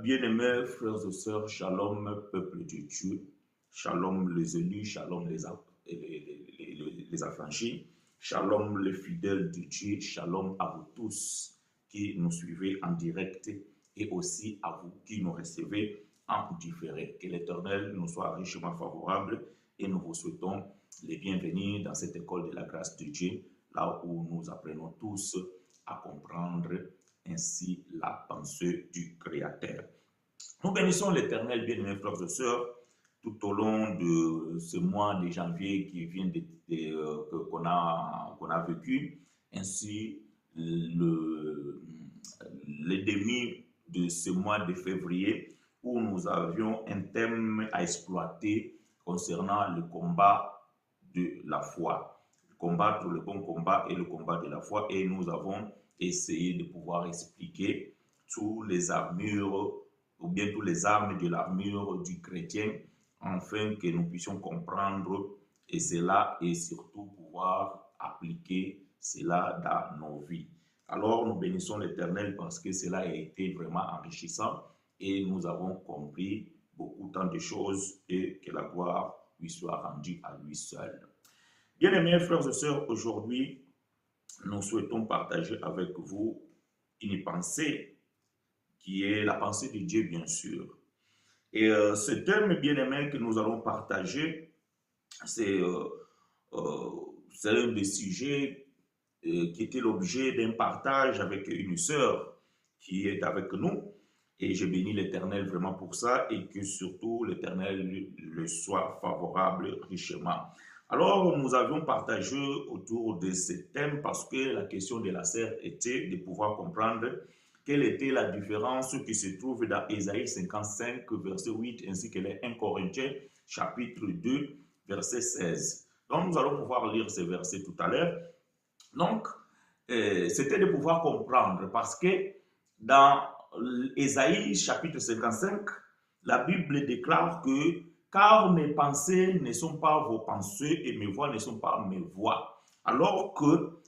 Bien-aimés frères et sœurs, shalom, peuple de Dieu, shalom les élus, shalom les affranchis, shalom les fidèles de Dieu, shalom à vous tous qui nous suivez en direct et aussi à vous qui nous recevez en différé. Que l'Éternel nous soit richement favorable et nous vous souhaitons les bienvenus dans cette école de la grâce de Dieu, là où nous apprenons tous à comprendre ainsi la pensée du Créateur. Nous bénissons l'Éternel, bien-aimés frères et sœurs, tout au long de ce mois de janvier qui vient qu'on a vécu, ainsi le demi de ce mois de février où nous avions un thème à exploiter concernant le combat de la foi. Combattre le bon combat et le combat de la foi, et nous avons essayé de pouvoir expliquer tous les armures ou bien tous les armes de l'armure du chrétien afin que nous puissions comprendre et cela et surtout pouvoir appliquer cela dans nos vies. Alors nous bénissons l'Éternel parce que cela a été vraiment enrichissant et nous avons compris beaucoup tant de choses et que la gloire lui soit rendue à lui seul. Bien-aimés frères et sœurs, aujourd'hui, nous souhaitons partager avec vous une pensée qui est la pensée de Dieu, bien sûr. Et ce thème, bien-aimé, que nous allons partager, c'est un des sujets qui était l'objet d'un partage avec une sœur qui est avec nous. Et je bénis l'Éternel vraiment pour ça et que surtout l'Éternel le soit favorable richement. Alors, nous avions partagé autour de ce thème parce que la question de la sœur était de pouvoir comprendre quelle était la différence qui se trouve dans Ésaïe 55, verset 8, ainsi que les 1 Corinthiens, chapitre 2, verset 16. Donc, nous allons pouvoir lire ces versets tout à l'heure. Donc, c'était de pouvoir comprendre parce que dans Ésaïe, chapitre 55, la Bible déclare que car mes pensées ne sont pas vos pensées et mes voix ne sont pas mes voix. Alors que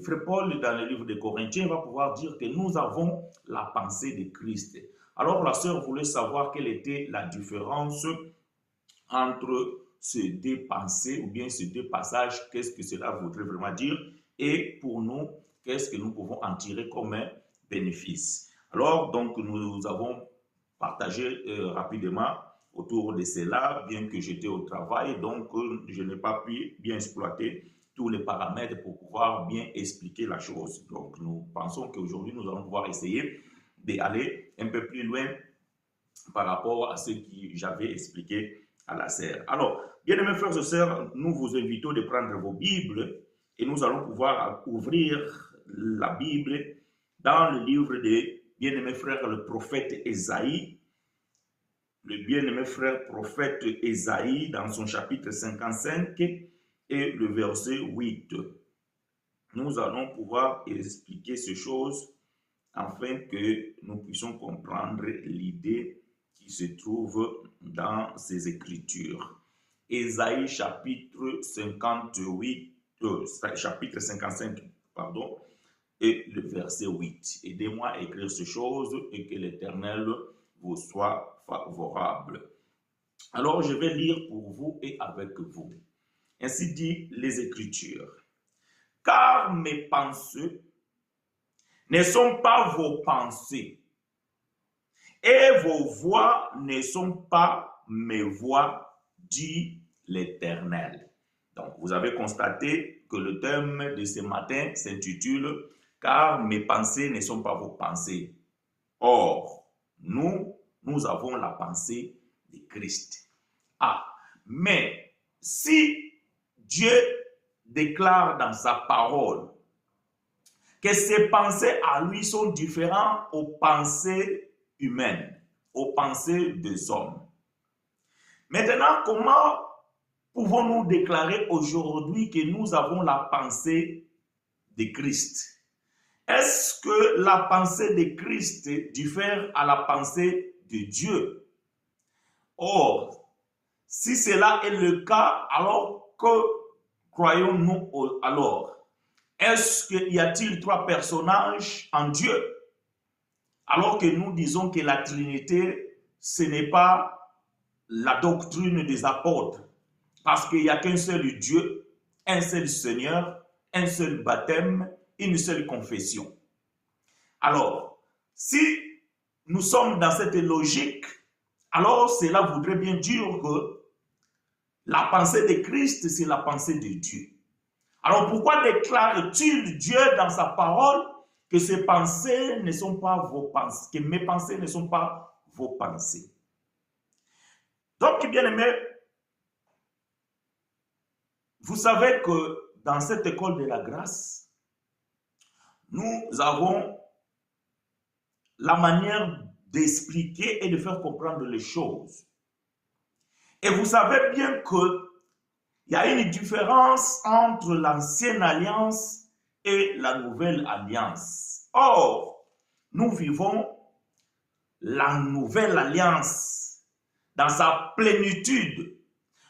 Frère Paul, dans le livre des Corinthiens, va pouvoir dire que nous avons la pensée de Christ. Alors la sœur voulait savoir quelle était la différence entre ces deux pensées ou bien ces deux passages, qu'est-ce que cela voudrait vraiment dire et pour nous, qu'est-ce que nous pouvons en tirer comme un bénéfice. Alors donc nous avons partagé rapidement autour de cela, bien que j'étais au travail, donc je n'ai pas pu bien exploiter tous les paramètres pour pouvoir bien expliquer la chose. Donc nous pensons qu'aujourd'hui nous allons pouvoir essayer d'aller un peu plus loin par rapport à ce que j'avais expliqué à la sœur. Alors, bien-aimés frères et sœurs, nous vous invitons de prendre vos Bibles et nous allons pouvoir ouvrir la Bible dans le livre de bien-aimé frère le prophète Ésaïe. Le bien-aimé frère prophète Ésaïe dans son chapitre 55 et le verset 8. Nous allons pouvoir expliquer ces choses afin que nous puissions comprendre l'idée qui se trouve dans ces Écritures. Ésaïe chapitre 58, chapitre 55, pardon, et le verset 8. Aidez-moi à écrire ces choses et que l'Éternel vous soit favorable. Alors, je vais lire pour vous et avec vous. Ainsi dit les Écritures. Car mes pensées ne sont pas vos pensées, et vos voix ne sont pas mes voix, dit l'Éternel. Donc, vous avez constaté que le thème de ce matin s'intitule « Car mes pensées ne sont pas vos pensées ». Or, nous avons la pensée de Christ. Ah, mais si Dieu déclare dans sa parole que ses pensées à lui sont différentes aux pensées humaines, aux pensées des hommes. Maintenant, comment pouvons-nous déclarer aujourd'hui que nous avons la pensée de Christ? Est-ce que la pensée de Christ diffère à la pensée de Dieu? Or, si cela est le cas, alors que croyons-nous alors? Est-ce qu'il y a-t-il trois personnages en Dieu? Alors que nous disons que la Trinité, ce n'est pas la doctrine des apôtres, parce qu'il n'y a qu'un seul Dieu, un seul Seigneur, un seul baptême, une seule confession. Alors, si nous sommes dans cette logique, alors cela voudrait bien dire que la pensée de Christ, c'est la pensée de Dieu. Alors pourquoi déclare-t-il Dieu dans sa parole que ses pensées ne sont pas vos pensées, que mes pensées ne sont pas vos pensées? Donc, bien aimé, vous savez que dans cette école de la grâce, nous avons la manière d'expliquer et de faire comprendre les choses. Et vous savez bien qu'il y a une différence entre l'ancienne alliance et la nouvelle alliance. Or, nous vivons la nouvelle alliance dans sa plénitude.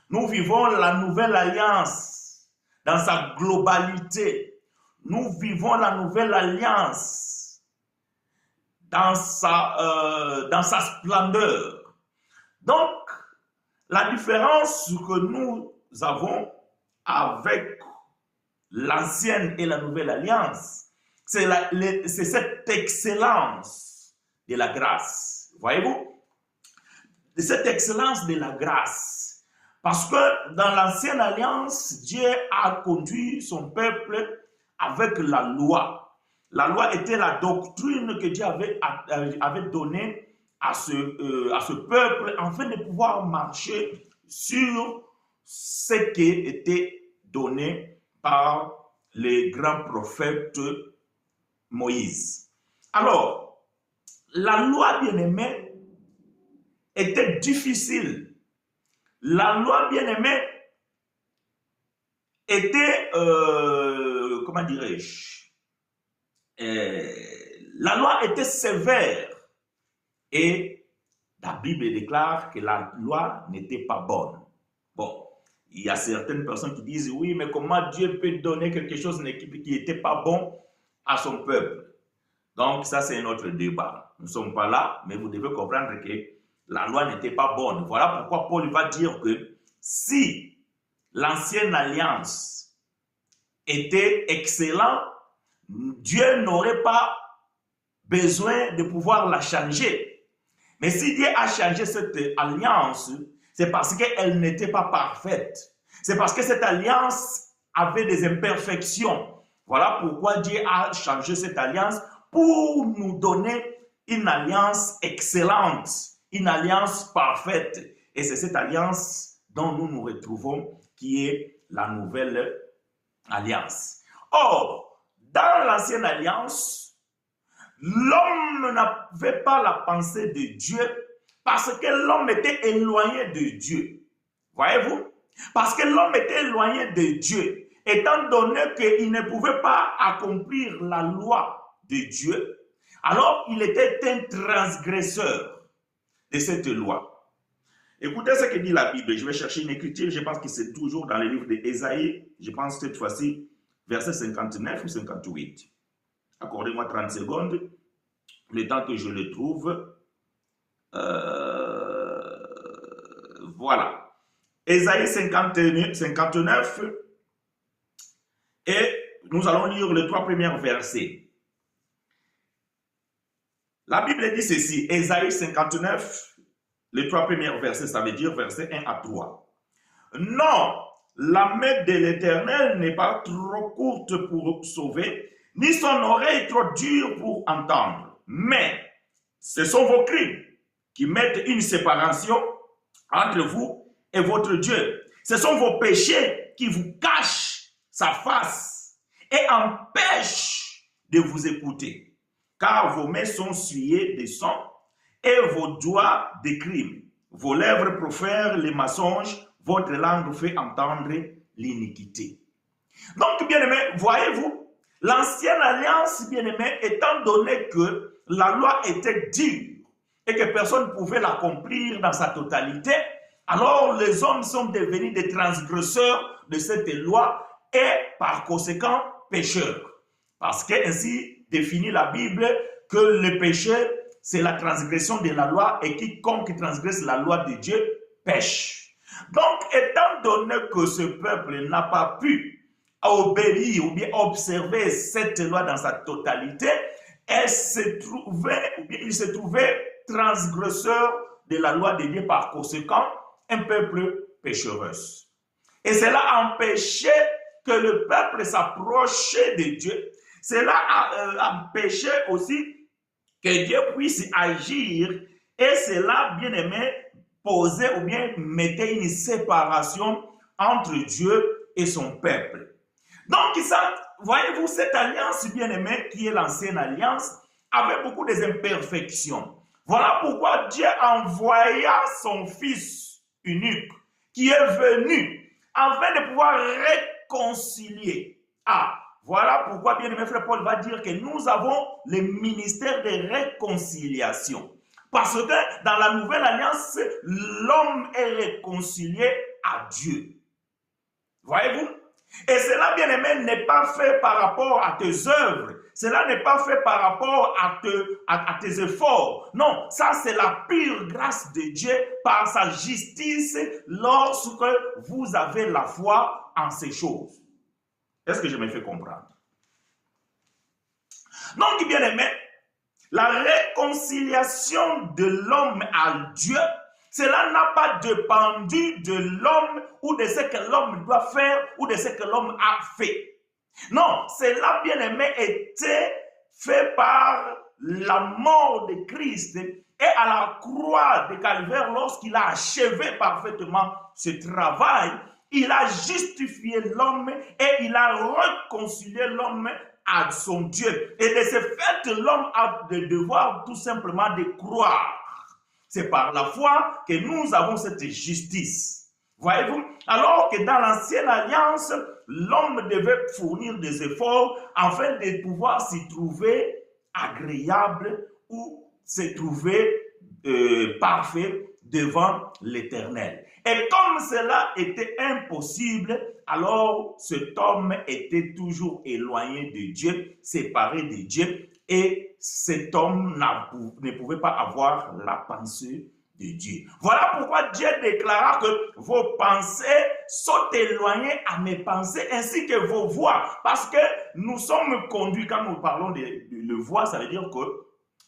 Nous vivons la nouvelle alliance dans sa globalité. Nous vivons la nouvelle alliance dans sa splendeur. Donc, la différence que nous avons avec l'ancienne et la nouvelle alliance, c'est cette excellence de la grâce. Voyez-vous? Cette excellence de la grâce. Parce que dans l'ancienne alliance, Dieu a conduit son peuple avec la loi. La loi était la doctrine que Dieu avait donnée à ce peuple afin de pouvoir marcher sur ce qui était donné par les grands prophètes Moïse. Alors, la loi, bien-aimée, était difficile. La loi, bien-aimée, était, comment dirais-je, la loi était sévère. Et la Bible déclare que la loi n'était pas bonne. Bon, il y a certaines personnes qui disent, oui, mais comment Dieu peut donner quelque chose qui n'était pas bon à son peuple? Donc, ça, c'est un autre débat. Nous ne sommes pas là, mais vous devez comprendre que la loi n'était pas bonne. Voilà pourquoi Paul va dire que si l'ancienne alliance était excellente, Dieu n'aurait pas besoin de pouvoir la changer. Mais si Dieu a changé cette alliance, c'est parce qu'elle n'était pas parfaite. C'est parce que cette alliance avait des imperfections. Voilà pourquoi Dieu a changé cette alliance pour nous donner une alliance excellente, une alliance parfaite. Et c'est cette alliance dont nous nous retrouvons qui est la nouvelle alliance. Or, dans l'ancienne alliance, l'homme n'avait pas la pensée de Dieu parce que l'homme était éloigné de Dieu. Voyez-vous? Parce que l'homme était éloigné de Dieu, étant donné qu'il ne pouvait pas accomplir la loi de Dieu, alors il était un transgresseur de cette loi. Écoutez ce que dit la Bible. Je vais chercher une écriture, je pense que c'est toujours dans le livre d'Ésaïe, je pense cette fois-ci, verset 59 ou 58. Accordez-moi 30 secondes, le temps que je le trouve. Voilà. Ésaïe 59, et nous allons lire les 3 premiers versets. La Bible dit ceci, Ésaïe 59, les 3 premiers versets, ça veut dire versets 1 à 3. Non, la main de l'Éternel n'est pas trop courte pour sauver, ni son oreille trop dure pour entendre. Mais ce sont vos crimes qui mettent une séparation entre vous et votre Dieu. Ce sont vos péchés qui vous cachent sa face et empêchent de vous écouter. Car vos mains sont souillées de sang et vos doigts de crimes. Vos lèvres profèrent les mensonges, votre langue fait entendre l'iniquité. Donc, bien-aimés, voyez-vous, l'ancienne alliance, bien-aimé, étant donné que la loi était dure et que personne ne pouvait l'accomplir dans sa totalité, alors les hommes sont devenus des transgresseurs de cette loi et par conséquent pécheurs. Parce qu'ainsi définit la Bible que le péché c'est la transgression de la loi et quiconque transgresse la loi de Dieu pêche. Donc, étant donné que ce peuple n'a pas pu obéir ou bien observer cette loi dans sa totalité, il se trouvait transgresseur de la loi de Dieu, par conséquent, un peuple péchereux. Et cela empêchait que le peuple s'approche de Dieu. Cela empêchait aussi que Dieu puisse agir, et cela, bien aimé, posait ou bien mettait une séparation entre Dieu et son peuple. Donc, voyez-vous, cette alliance, bien aimée, qui est l'ancienne alliance, avait beaucoup d'imperfections. Voilà pourquoi Dieu envoya son Fils unique, qui est venu, afin de pouvoir réconcilier. Voilà pourquoi, bien aimé frère Paul va dire que nous avons le ministère de réconciliation. Parce que dans la nouvelle alliance, l'homme est réconcilié à Dieu. Voyez-vous? Et cela, bien aimé, n'est pas fait par rapport à tes œuvres. Cela n'est pas fait par rapport à tes efforts. Non, ça c'est la pure grâce de Dieu par sa justice lorsque vous avez la foi en ces choses. Est-ce que je me fais comprendre? Donc, bien aimé, la réconciliation de l'homme à Dieu, cela n'a pas dépendu de l'homme ou de ce que l'homme doit faire ou de ce que l'homme a fait. Non, cela, bien aimé, était fait par la mort de Christ et à la croix de Calvaire, lorsqu'il a achevé parfaitement ce travail, il a justifié l'homme et il a réconcilié l'homme à son Dieu. Et de ce fait, l'homme a le devoir tout simplement de croire. C'est par la foi que nous avons cette justice. Voyez-vous? Alors que dans l'ancienne alliance, l'homme devait fournir des efforts afin de pouvoir s'y trouver agréable ou se trouver parfait devant l'Éternel. Et comme cela était impossible, alors cet homme était toujours éloigné de Dieu, séparé de Dieu, et cet homme ne pouvait pas avoir la pensée de Dieu. Voilà pourquoi Dieu déclara que vos pensées sont éloignées à mes pensées, ainsi que vos voix. Parce que nous sommes conduits, quand nous parlons de voix, ça veut dire que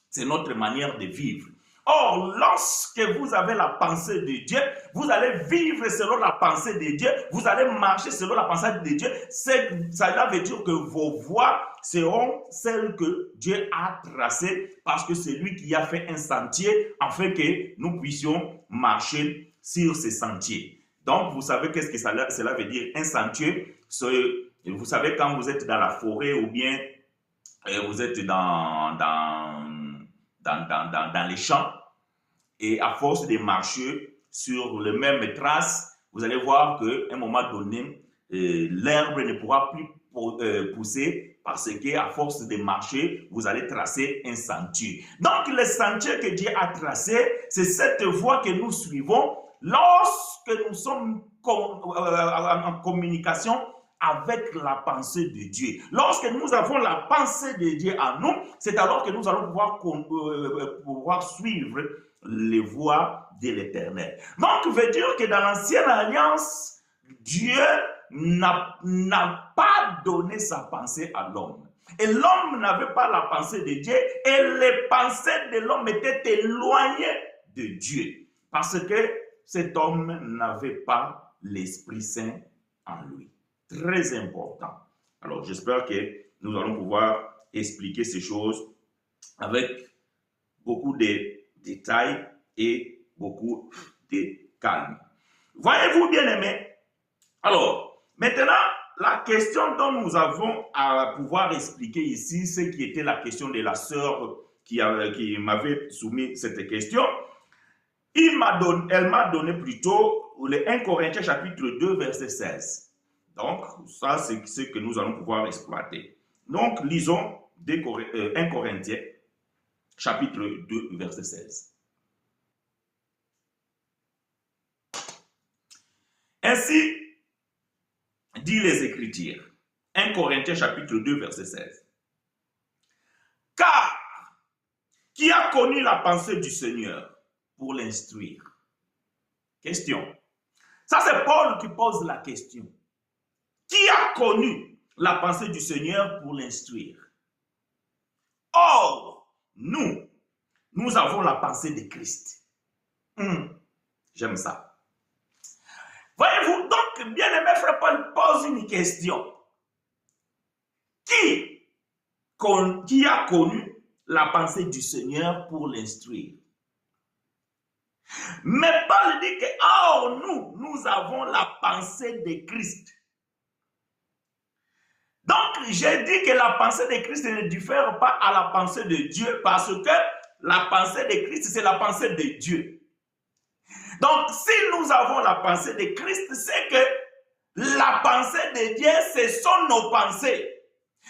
c'est notre manière de vivre. Or, lorsque vous avez la pensée de Dieu, vous allez vivre selon la pensée de Dieu, vous allez marcher selon la pensée de Dieu. Cela veut dire que vos voies seront celles que Dieu a tracées, parce que c'est lui qui a fait un sentier afin que nous puissions marcher sur ces sentiers. Donc, vous savez qu'est-ce que cela veut dire? Un sentier, vous savez quand vous êtes dans la forêt ou bien vous êtes dans les champs, et à force de marcher sur les mêmes traces, vous allez voir qu'à un moment donné, l'herbe ne pourra plus pousser, parce qu'à force de marcher, vous allez tracer un sentier. Donc, le sentier que Dieu a tracé, c'est cette voie que nous suivons lorsque nous sommes en communication avec la pensée de Dieu. Lorsque nous avons la pensée de Dieu en nous, c'est alors que nous allons pouvoir suivre les voies de l'Éternel. Donc, veut dire que dans l'ancienne alliance, Dieu n'a pas donné sa pensée à l'homme. Et l'homme n'avait pas la pensée de Dieu, et les pensées de l'homme étaient éloignées de Dieu, parce que cet homme n'avait pas l'Esprit Saint en lui. Très important. Alors, j'espère que nous allons pouvoir expliquer ces choses avec beaucoup de détails et beaucoup de calme. Voyez-vous, bien-aimés? Alors, maintenant, la question dont nous avons à pouvoir expliquer ici, ce qui était la question de la sœur qui m'avait soumis cette question, elle m'a donné plutôt le 1 Corinthiens chapitre 2, verset 16. Donc, ça, c'est ce que nous allons pouvoir exploiter. Donc, lisons 1 Corinthiens, chapitre 2, verset 16. Ainsi, dit les Écritures, 1 Corinthiens, chapitre 2, verset 16. Car Qui a connu la pensée du Seigneur pour l'instruire? Question. Ça, c'est Paul qui pose la question. Qui a connu la pensée du Seigneur pour l'instruire? Or, nous avons la pensée de Christ. J'aime ça. Voyez-vous, donc, bien-aimé frère Paul pose une question. Qui a connu la pensée du Seigneur pour l'instruire? Mais Paul dit que, or, nous avons la pensée de Christ. Donc, j'ai dit que la pensée de Christ ne diffère pas à la pensée de Dieu parce que la pensée de Christ, c'est la pensée de Dieu. Donc, si nous avons la pensée de Christ, c'est que la pensée de Dieu, ce sont nos pensées.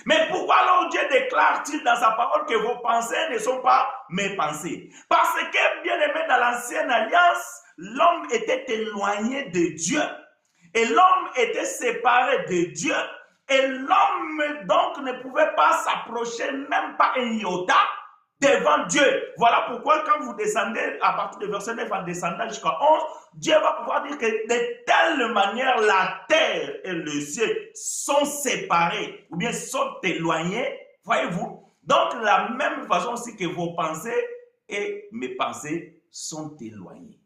Mais pourquoi alors Dieu déclare-t-il dans sa parole que vos pensées ne sont pas mes pensées? Parce que, bien aimé, dans l'ancienne alliance, l'homme était éloigné de Dieu et l'homme était séparé de Dieu et l'homme donc ne pouvait pas s'approcher même pas un iota devant Dieu. Voilà pourquoi quand vous descendez à partir du verset 9 en descendant jusqu'à 11, Dieu va pouvoir dire que de telle manière la terre et le ciel sont séparés ou bien sont éloignés, voyez-vous. Donc de la même façon aussi que vos pensées et mes pensées sont éloignées.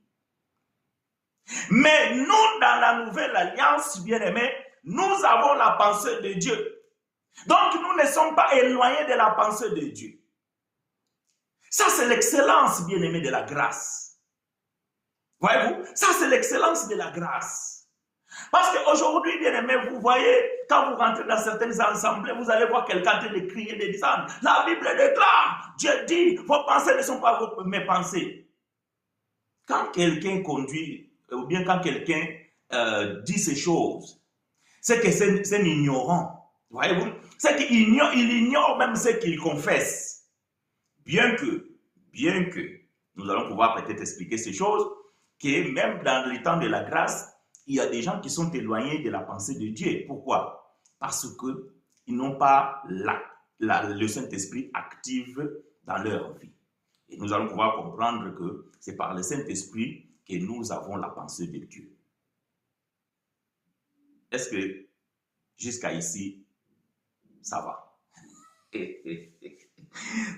Mais nous, dans la nouvelle alliance, bien-aimés, nous avons la pensée de Dieu. Donc nous ne sommes pas éloignés de la pensée de Dieu. Ça, c'est l'excellence, bien-aimé, de la grâce. Voyez-vous? Ça, c'est l'excellence de la grâce. Parce qu'aujourd'hui, bien-aimé, vous voyez, quand vous rentrez dans certaines assemblées, vous allez voir quelqu'un en train de crier, de descendre. La Bible déclare, Dieu dit, vos pensées ne sont pas mes pensées. Quand quelqu'un conduit, ou bien quand quelqu'un dit ces choses, c'est que c'est un ignorant. Voyez-vous? C'est qu'il ignore même ce qu'il confesse. Bien que nous allons pouvoir peut-être expliquer ces choses, que même dans les temps de la grâce, il y a des gens qui sont éloignés de la pensée de Dieu. Pourquoi? Parce qu'ils n'ont pas le Saint-Esprit actif dans leur vie. Et nous allons pouvoir comprendre que c'est par le Saint-Esprit que nous avons la pensée de Dieu. Est-ce que jusqu'à ici, ça va?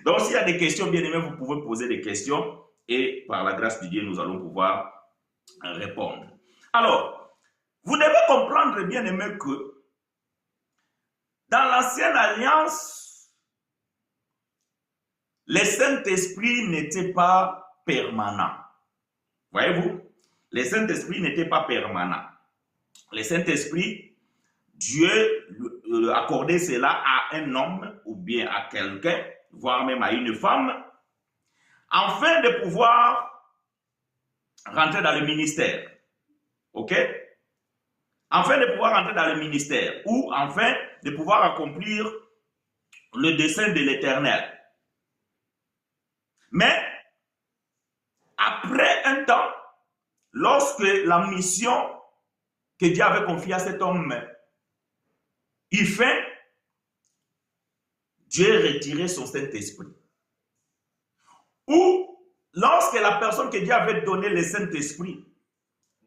Donc, s'il y a des questions, bien aimés, vous pouvez poser des questions et par la grâce de Dieu, nous allons pouvoir répondre. Alors, vous devez comprendre, bien aimés, que dans l'ancienne alliance, le Saint-Esprit n'était pas permanent. Voyez-vous? Le Saint-Esprit n'était pas permanent. Le Saint-Esprit, Dieu accordait cela à un homme ou bien à quelqu'un, voire même à une femme, afin de pouvoir rentrer dans le ministère. OK? Afin de pouvoir rentrer dans le ministère ou afin de pouvoir accomplir le dessein de l'Éternel. Mais, après un temps, lorsque la mission que Dieu avait confiée à cet homme eut fin, Dieu retirait son Saint-Esprit. Ou, lorsque la personne que Dieu avait donné le Saint-Esprit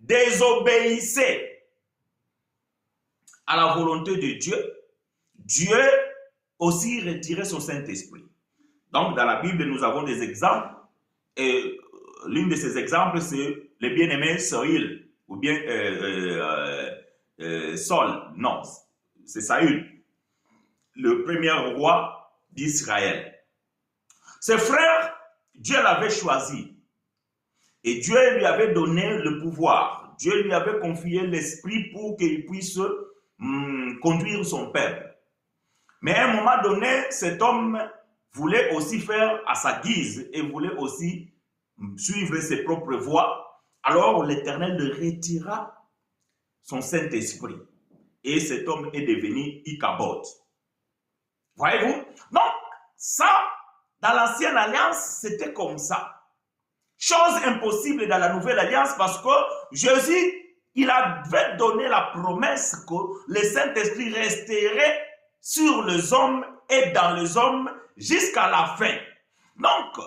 désobéissait à la volonté de Dieu, Dieu aussi retirait son Saint-Esprit. Donc, dans la Bible, nous avons des exemples. Et l'un de ces exemples, c'est le bien-aimé Saül, ou bien Saul, non, c'est Saül, le premier roi d'Israël. Ses frères, Dieu l'avait choisi. Et Dieu lui avait donné le pouvoir. Dieu lui avait confié l'esprit pour qu'il puisse conduire son peuple. Mais à un moment donné, cet homme voulait aussi faire à sa guise et voulait aussi suivre ses propres voies. Alors l'Éternel le retira son Saint-Esprit. Et cet homme est devenu Ichabod. Voyez-vous? Donc, ça, dans l'ancienne alliance, c'était comme ça. Chose impossible dans la nouvelle alliance parce que Jésus, il avait donné la promesse que le Saint-Esprit resterait sur les hommes et dans les hommes jusqu'à la fin. Donc,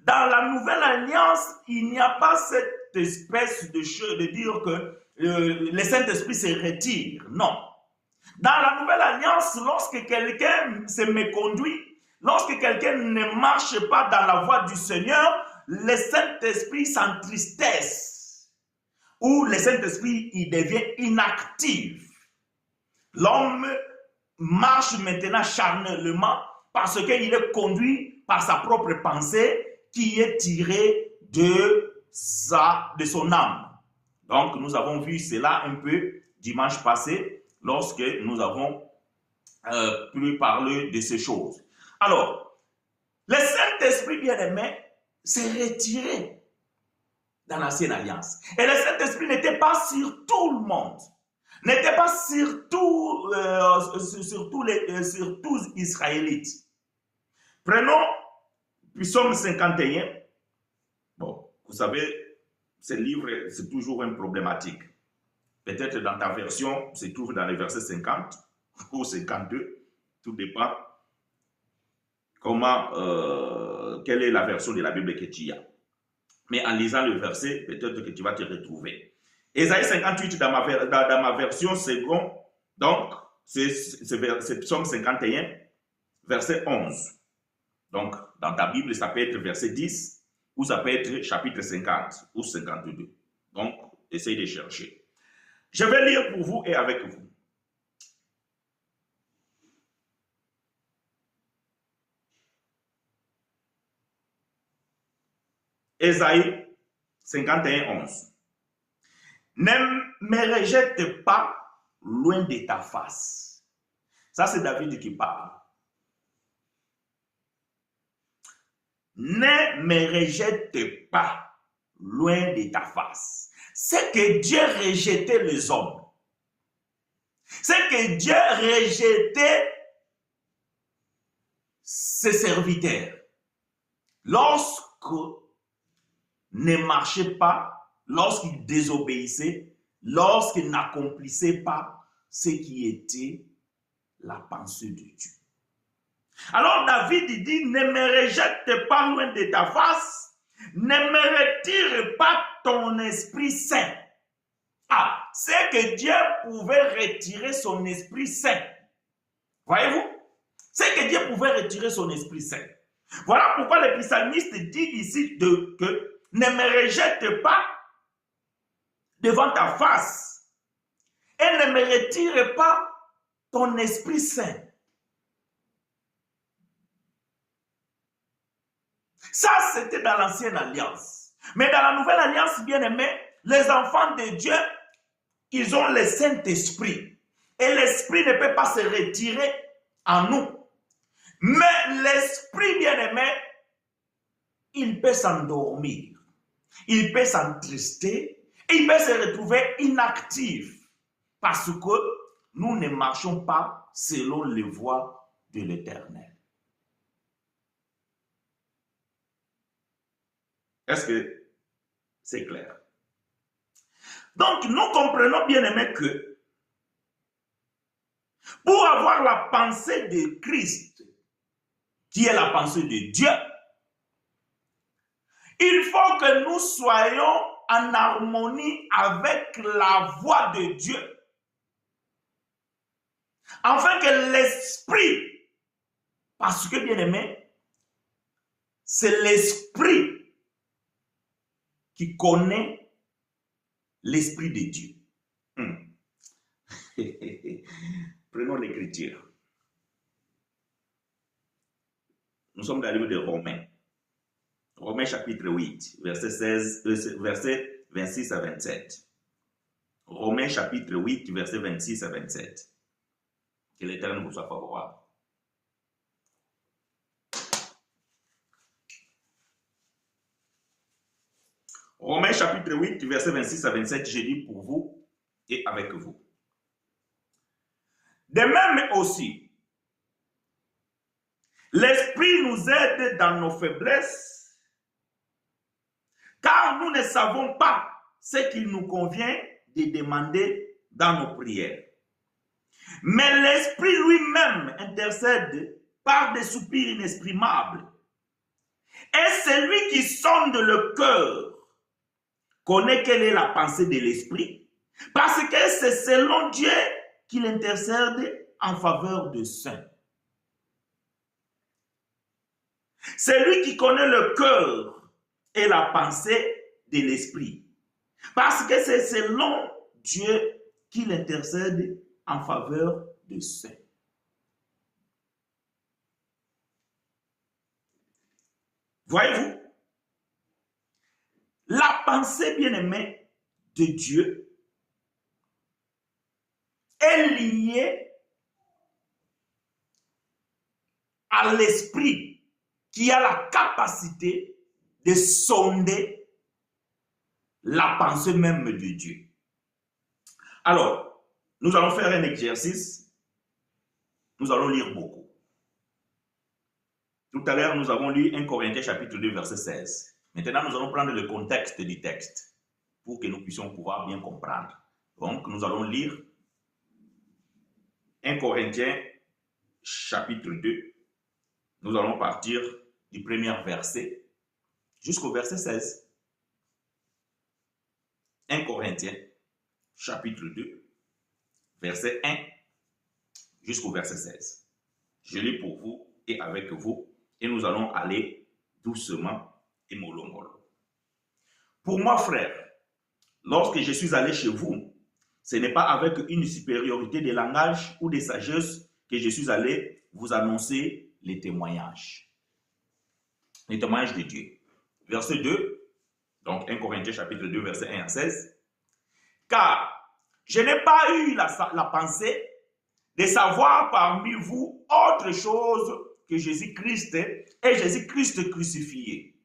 Dans la nouvelle alliance, il n'y a pas cette espèce de chose de dire que le Saint-Esprit se retire. Non. Dans la nouvelle alliance, lorsque quelqu'un se méconduit, lorsque quelqu'un ne marche pas dans la voie du Seigneur, le Saint-Esprit s'entristesse. Ou le Saint-Esprit, il devient inactif. L'homme marche maintenant charnellement parce qu'il est conduit par sa propre pensée qui est tirée de son âme. Donc, nous avons vu cela un peu dimanche passé lorsque nous avons pu parler de ces choses. Alors, le Saint-Esprit bien-aimé s'est retiré dans l'ancienne alliance. Et le Saint-Esprit n'était pas sur tout le monde. N'était pas sur tous Israélites. Prenons Psaume 51. Bon, vous savez, ce livre, c'est toujours une problématique. Peut-être dans ta version, se trouve dans le verset 50 ou 52. Tout dépend quelle est la version de la Bible que tu as. Mais en lisant le verset, peut-être que tu vas te retrouver. Ésaïe 58, dans ma version seconde, donc, c'est Psaume 51, verset 11. Donc, dans ta Bible, ça peut être verset 10, ou ça peut être chapitre 50, ou 52. Donc, essaye de chercher. Je vais lire pour vous et avec vous. Ésaïe 51, 11. Ne me rejette pas loin de ta face. Ça, c'est David qui parle. Ne me rejette pas loin de ta face. C'est que Dieu rejetait les hommes. C'est que Dieu rejetait ses serviteurs. Lorsqu'il ne marchait pas, lorsqu'il désobéissait, lorsqu'il n'accomplissait pas ce qui était la pensée de Dieu. Alors David dit, ne me rejette pas loin de ta face, ne me retire pas ton Esprit Saint. Ah, c'est que Dieu pouvait retirer son Esprit Saint. Voyez-vous? C'est que Dieu pouvait retirer son Esprit Saint. Voilà pourquoi le psalmiste dit ici que ne me rejette pas devant ta face et ne me retire pas ton Esprit Saint. Ça, c'était dans l'ancienne alliance. Mais dans la nouvelle alliance, bien aimé, les enfants de Dieu, ils ont le Saint-Esprit. Et l'Esprit ne peut pas se retirer en nous. Mais l'Esprit, bien aimé, il peut s'endormir. Il peut s'entrister. Il peut se retrouver inactif. Parce que nous ne marchons pas selon les voies de l'Éternel. Est-ce que c'est clair? Donc, nous comprenons bien aimé que pour avoir la pensée de Christ, qui est la pensée de Dieu, il faut que nous soyons en harmonie avec la voix de Dieu. Afin que l'esprit, parce que bien aimé, c'est l'esprit qui connaît l'Esprit de Dieu. Prenons l'écriture. Nous sommes dans le livre de Romains. Romains chapitre 8, verset 26 à 27. Romains chapitre 8, verset 26 à 27. Que l'Éternel vous soit favorable. Romains chapitre 8, verset 26 à 27, je lis pour vous et avec vous. De même aussi, l'Esprit nous aide dans nos faiblesses, car nous ne savons pas ce qu'il nous convient de demander dans nos prières. Mais l'Esprit lui-même intercède par des soupirs inexprimables. Et celui qui sonde le cœur connaît quelle est la pensée de l'esprit, parce que c'est selon Dieu qu'il intercède en faveur des saints. Celui qui connaît le cœur et la pensée de l'esprit, parce que c'est selon Dieu qu'il intercède en faveur des saints. Voyez-vous, la pensée bien-aimée de Dieu est liée à l'esprit qui a la capacité de sonder la pensée même de Dieu. Alors, nous allons faire un exercice. Nous allons lire beaucoup. Tout à l'heure, nous avons lu 1 Corinthiens chapitre 2, verset 16. Maintenant, nous allons prendre le contexte du texte pour que nous puissions pouvoir bien comprendre. Donc, nous allons lire 1 Corinthiens chapitre 2. Nous allons partir du premier verset jusqu'au verset 16. 1 Corinthiens chapitre 2, verset 1 jusqu'au verset 16. Je lis pour vous et avec vous et nous allons aller doucement et mollo mollo. Pour moi, frère, lorsque je suis allé chez vous, ce n'est pas avec une supériorité de langage ou de sagesse que je suis allé vous annoncer les témoignages de Dieu. Verset 2, donc 1 Corinthiens chapitre 2, verset 1 à 16. Car je n'ai pas eu la pensée de savoir parmi vous autre chose que Jésus-Christ et Jésus-Christ crucifié.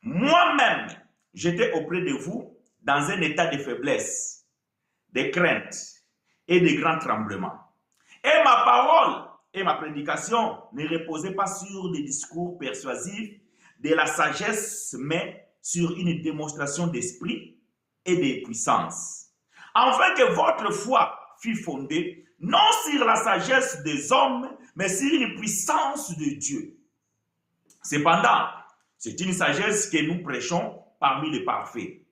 Moi-même, j'étais auprès de vous dans un état de faiblesse, de crainte et de grand tremblement. Et ma parole et ma prédication ne reposaient pas sur des discours persuasifs de la sagesse, mais sur une démonstration d'esprit et de puissance, afin que votre foi fût fondée non sur la sagesse des hommes, mais sur une puissance de Dieu. Cependant, c'est une sagesse que nous prêchons parmi les parfaits.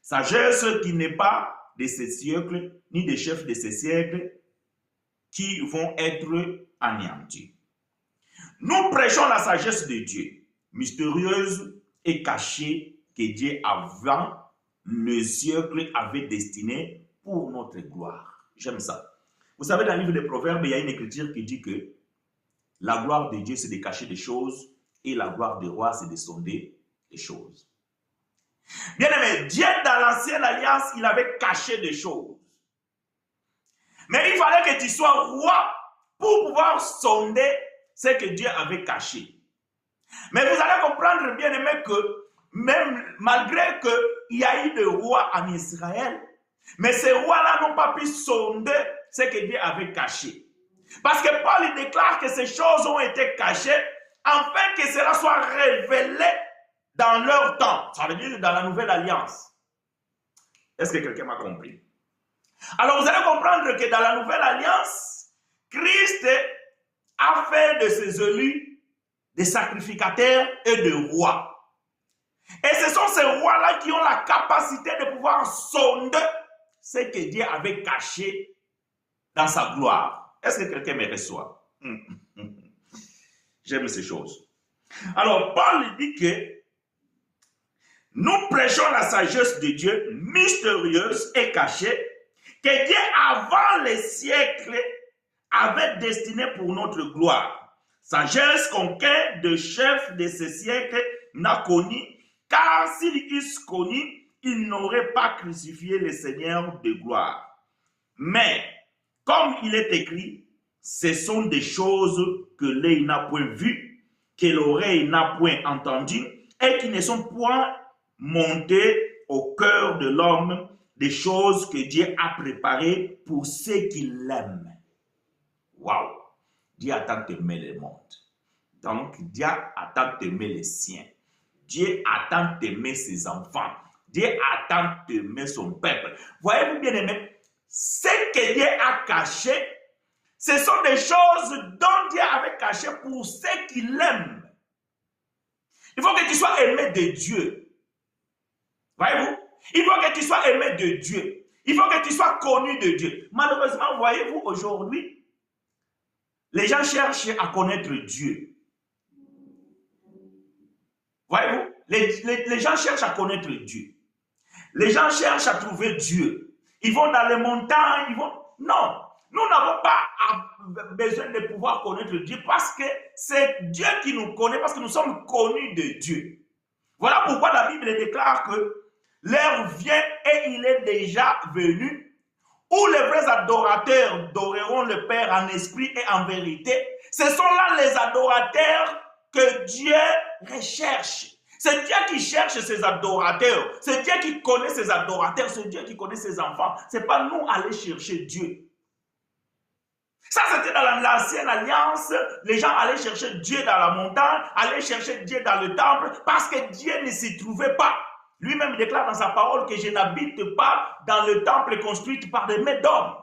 Sagesse qui n'est pas de ces siècles, ni des chefs de ces siècles, qui vont être anéantis. Nous prêchons la sagesse de Dieu, mystérieuse et cachée, que Dieu avant le siècle avait destinée pour notre gloire. J'aime ça. Vous savez, dans le livre des Proverbes, il y a une écriture qui dit que la gloire de Dieu, c'est de cacher des choses et la gloire des rois, c'est de sonder les choses. Bien aimé, Dieu, dans l'ancienne alliance, il avait caché des choses. Mais il fallait que tu sois roi pour pouvoir sonder ce que Dieu avait caché. Mais vous allez comprendre, bien aimé, que même malgré qu'il y a eu des rois en Israël, mais ces rois-là n'ont pas pu sonder ce que Dieu avait caché. Parce que Paul déclare que ces choses ont été cachées afin que cela soit révélé dans leur temps. Ça veut dire dans la nouvelle alliance. Est-ce que quelqu'un m'a compris? Alors vous allez comprendre que dans la nouvelle alliance, Christ a fait de ses élus des sacrificateurs et des rois. Et ce sont ces rois-là qui ont la capacité de pouvoir sonder ce que Dieu avait caché dans sa gloire. Est-ce que quelqu'un me reçoit? J'aime ces choses. Alors, Paul dit que nous prêchons la sagesse de Dieu mystérieuse et cachée que Dieu, avant les siècles, avait destinée pour notre gloire. Sagesse qu'aucun de chefs de ces siècles n'a connue, car s'il eût connu, il n'aurait pas crucifié le Seigneur de gloire. Mais, comme il est écrit, ce sont des choses que l'œil n'a point vues, que l'oreille n'a point entendues, et qui ne sont point montées au cœur de l'homme, des choses que Dieu a préparées pour ceux qui l'aiment. Waouh! Dieu a tant aimé le monde. Donc, Dieu a tant aimé les siens. Dieu a tant aimé ses enfants. Dieu a tant aimé son peuple. Voyez-vous bien aimé, ce que Dieu a caché, ce sont des choses dont Dieu avait caché pour ceux qui l'aiment. Il faut que tu sois aimé de Dieu. Voyez-vous? Il faut que tu sois aimé de Dieu. Il faut que tu sois connu de Dieu. Malheureusement, voyez-vous, aujourd'hui, les gens cherchent à connaître Dieu. Voyez-vous? Les gens cherchent à connaître Dieu. Les gens cherchent à trouver Dieu. Ils vont dans les montagnes, ils vont... Non, nous n'avons pas besoin de pouvoir connaître Dieu parce que c'est Dieu qui nous connaît, parce que nous sommes connus de Dieu. Voilà pourquoi la Bible déclare que l'heure vient et il est déjà venu où les vrais adorateurs adoreront le Père en esprit et en vérité. Ce sont là les adorateurs que Dieu recherche. C'est Dieu qui cherche ses adorateurs. C'est Dieu qui connaît ses adorateurs. C'est Dieu qui connaît ses enfants. Ce n'est pas nous aller chercher Dieu. Ça, c'était dans l'ancienne alliance. Les gens allaient chercher Dieu dans la montagne, allaient chercher Dieu dans le temple, parce que Dieu ne s'y trouvait pas. Lui-même déclare dans sa parole que je n'habite pas dans le temple construit par des mains d'hommes.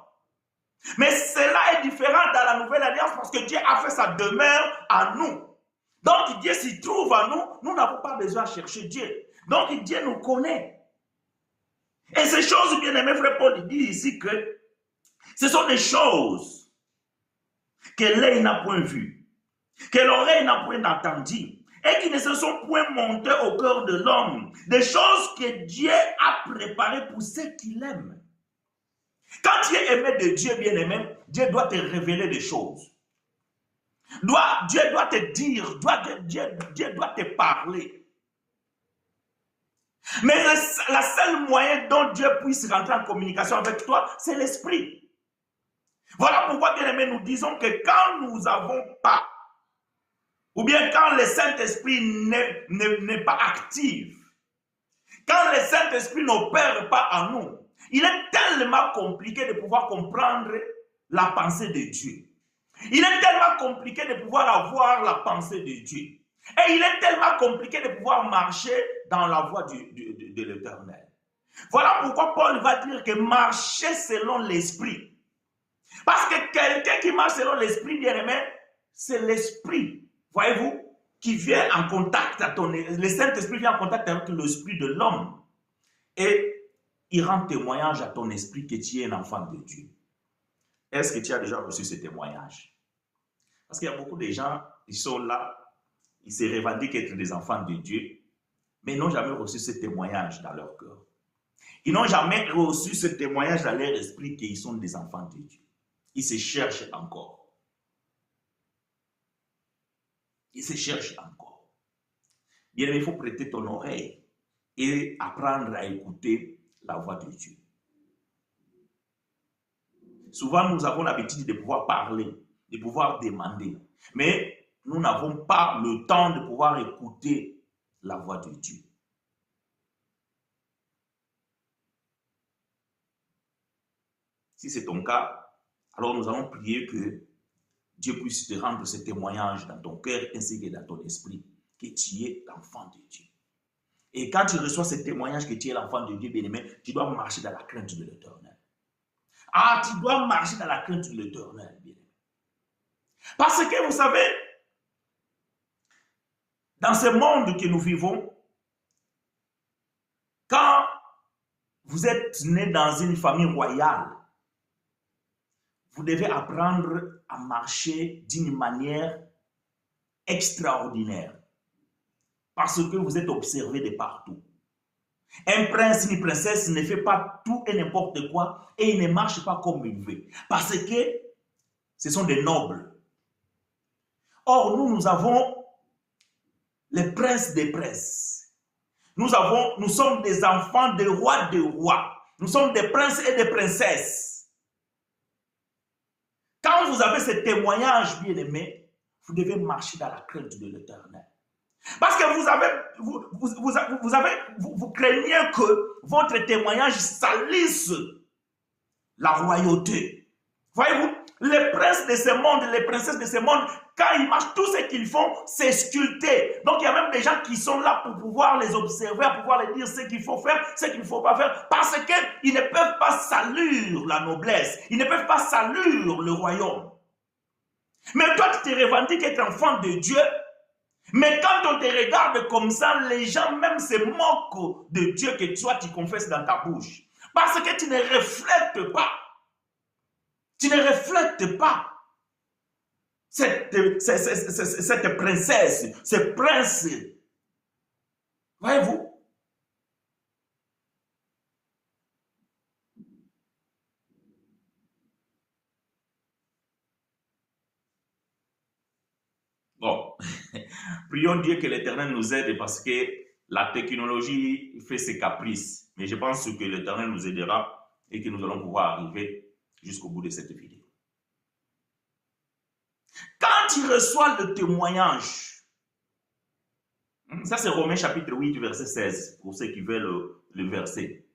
Mais cela est différent dans la nouvelle alliance parce que Dieu a fait sa demeure en nous. Donc Dieu s'y trouve en nous, nous n'avons pas besoin de chercher Dieu. Donc Dieu nous connaît. Et ces choses, bien aimé frère Paul dit ici que ce sont des choses que l'œil n'a point vues, que l'oreille n'a point entendues, et qui ne se sont point montées au cœur de l'homme. Des choses que Dieu a préparées pour ceux qui l'aiment. Quand tu es aimé de Dieu, bien aimé, Dieu doit te révéler des choses. Dieu doit te dire, Dieu doit te parler. Mais le seul moyen dont Dieu puisse rentrer en communication avec toi, c'est l'esprit. Voilà pourquoi, bien aimé, nous disons que quand nous n'avons pas, ou bien quand le Saint-Esprit n'est pas actif, quand le Saint-Esprit n'opère pas en nous, il est tellement compliqué de pouvoir comprendre la pensée de Dieu. Il est tellement compliqué de pouvoir avoir la pensée de Dieu. Et il est tellement compliqué de pouvoir marcher dans la voie de l'Éternel. Voilà pourquoi Paul va dire que marcher selon l'Esprit. Parce que quelqu'un qui marche selon l'Esprit, bien aimé, c'est l'Esprit, voyez-vous, qui vient en contact à ton... Le Saint-Esprit vient en contact avec l'Esprit de l'homme. Et il rend témoignage à ton esprit que tu es un enfant de Dieu. Est-ce que tu as déjà reçu ce témoignage? Parce qu'il y a beaucoup de gens, ils sont là, ils se revendiquent être des enfants de Dieu, mais ils n'ont jamais reçu ce témoignage dans leur cœur. Ils n'ont jamais reçu ce témoignage dans leur esprit qu'ils sont des enfants de Dieu. Ils se cherchent encore. Ils se cherchent encore. Bien, il faut prêter ton oreille et apprendre à écouter la voix de Dieu. Souvent, nous avons l'habitude de pouvoir parler, de pouvoir demander, mais nous n'avons pas le temps de pouvoir écouter la voix de Dieu. Si c'est ton cas, alors nous allons prier que Dieu puisse te rendre ce témoignage dans ton cœur ainsi que dans ton esprit, que tu es l'enfant de Dieu. Et quand tu reçois ce témoignage que tu es l'enfant de Dieu, bien-aimé, tu dois marcher dans la crainte de l'Éternel. Ah, tu dois marcher dans la crainte de l'Éternel, bien-aimé. Parce que vous savez, dans ce monde que nous vivons, quand vous êtes né dans une famille royale, vous devez apprendre à marcher d'une manière extraordinaire. Parce que vous êtes observé de partout. Un prince, une princesse ne fait pas tout et n'importe quoi et il ne marche pas comme il veut. Parce que ce sont des nobles. Or, nous avons les princes des princes. Nous sommes des enfants des rois des rois. Nous sommes des princes et des princesses. Quand vous avez ce témoignage, bien aimé, vous devez marcher dans la crainte de l'Éternel. Parce que vous craignez que votre témoignage salisse la royauté. Voyez-vous, les princes de ce monde, les princesses de ce monde, quand ils marchent, tout ce qu'ils font, c'est sculpter. Donc il y a même des gens qui sont là pour pouvoir les observer, pour pouvoir les dire ce qu'il faut faire, ce qu'il ne faut pas faire, parce qu'ils ne peuvent pas salir la noblesse, ils ne peuvent pas salir le royaume. Mais toi, tu te revendiques être enfant de Dieu, Mais quand on te regarde comme ça, les gens même se moquent de Dieu que toi tu confesses dans ta bouche. Parce que tu ne reflètes pas. Tu ne reflètes pas cette princesse, ce prince. Voyez-vous? Bon, prions Dieu que l'Éternel nous aide parce que la technologie fait ses caprices. Mais je pense que l'Éternel nous aidera et que nous allons pouvoir arriver jusqu'au bout de cette vidéo. Quand tu reçois le témoignage, ça c'est Romains chapitre 8, verset 16, pour ceux qui veulent le verset.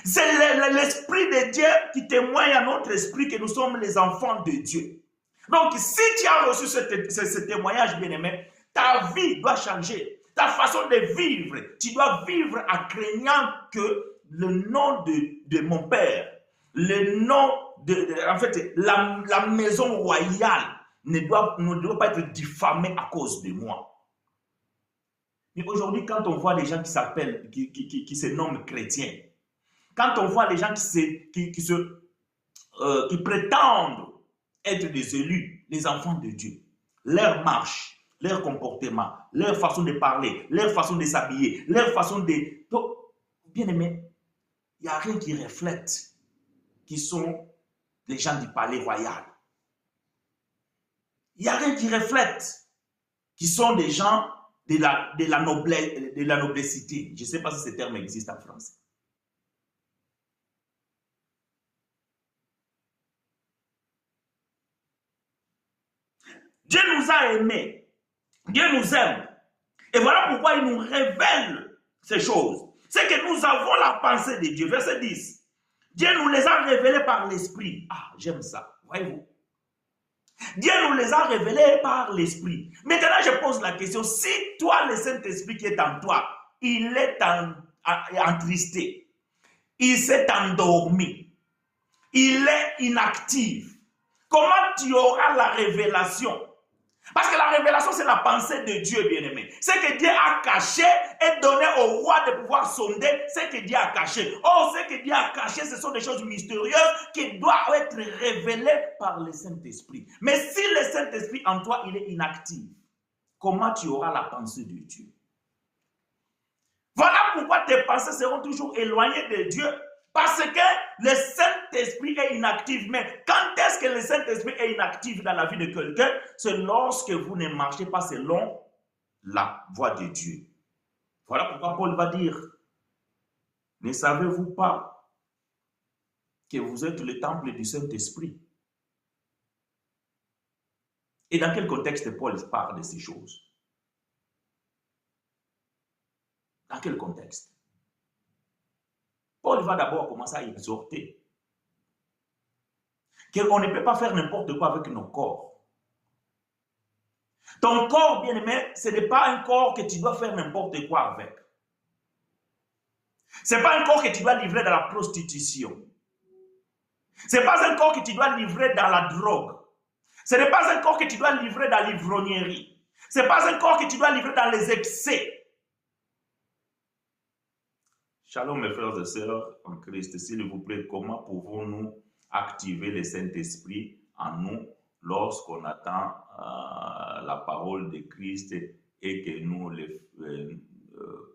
C'est l'Esprit de Dieu qui témoigne à notre esprit que nous sommes les enfants de Dieu. Donc, si tu as reçu ce témoignage, bien-aimé, ta vie doit changer. Ta façon de vivre, tu dois vivre en craignant que le nom de mon Père, le nom en fait, la maison royale ne doit pas être diffamée à cause de moi. Mais aujourd'hui, quand on voit des gens qui s'appellent, qui se nomment chrétiens, quand on voit les gens qui prétendent être des élus, les enfants de Dieu, leur marche, leur comportement, leur façon de parler, leur façon de s'habiller, leur façon de... Donc, bien aimé, il n'y a rien qui reflète qui sont les gens du palais royal. Il n'y a rien qui reflète qui sont des gens de la noblessité. Je ne sais pas si ce terme existe en français. Dieu nous a aimés. Dieu nous aime. Et voilà pourquoi il nous révèle ces choses. C'est que nous avons la pensée de Dieu. Verset 10. Dieu nous les a révélés par l'Esprit. Ah, j'aime ça. Voyez-vous? Dieu nous les a révélés par l'Esprit. Maintenant, je pose la question. Si toi, le Saint-Esprit qui est en toi, il est entristé, il s'est endormi, il est inactif, comment tu auras la révélation? Parce que la révélation, c'est la pensée de Dieu, bien-aimé. Ce que Dieu a caché est donné au roi de pouvoir sonder ce que Dieu a caché. Oh, ce que Dieu a caché, ce sont des choses mystérieuses qui doivent être révélées par le Saint-Esprit. Mais si le Saint-Esprit en toi, il est inactif, comment tu auras la pensée de Dieu? Voilà pourquoi tes pensées seront toujours éloignées de Dieu. Parce que le Saint-Esprit est inactif. Mais quand est-ce que le Saint-Esprit est inactif dans la vie de quelqu'un? C'est lorsque vous ne marchez pas selon la voie de Dieu. Voilà pourquoi Paul va dire, ne savez-vous pas que vous êtes le temple du Saint-Esprit? Et dans quel contexte Paul parle de ces choses? Dans quel contexte? Paul va d'abord commencer à exhorter qu'on ne peut pas faire n'importe quoi avec nos corps. Ton corps, bien-aimé, ce n'est pas un corps que tu dois faire n'importe quoi avec. Ce n'est pas un corps que tu dois livrer dans la prostitution. Ce n'est pas un corps que tu dois livrer dans la drogue. Ce n'est pas un corps que tu dois livrer dans l'ivrognerie. Ce n'est pas un corps que tu dois livrer dans les excès. Shalom mes frères et sœurs en Christ, s'il vous plaît, comment pouvons-nous activer le Saint-Esprit en nous lorsqu'on attend la parole de Christ et que,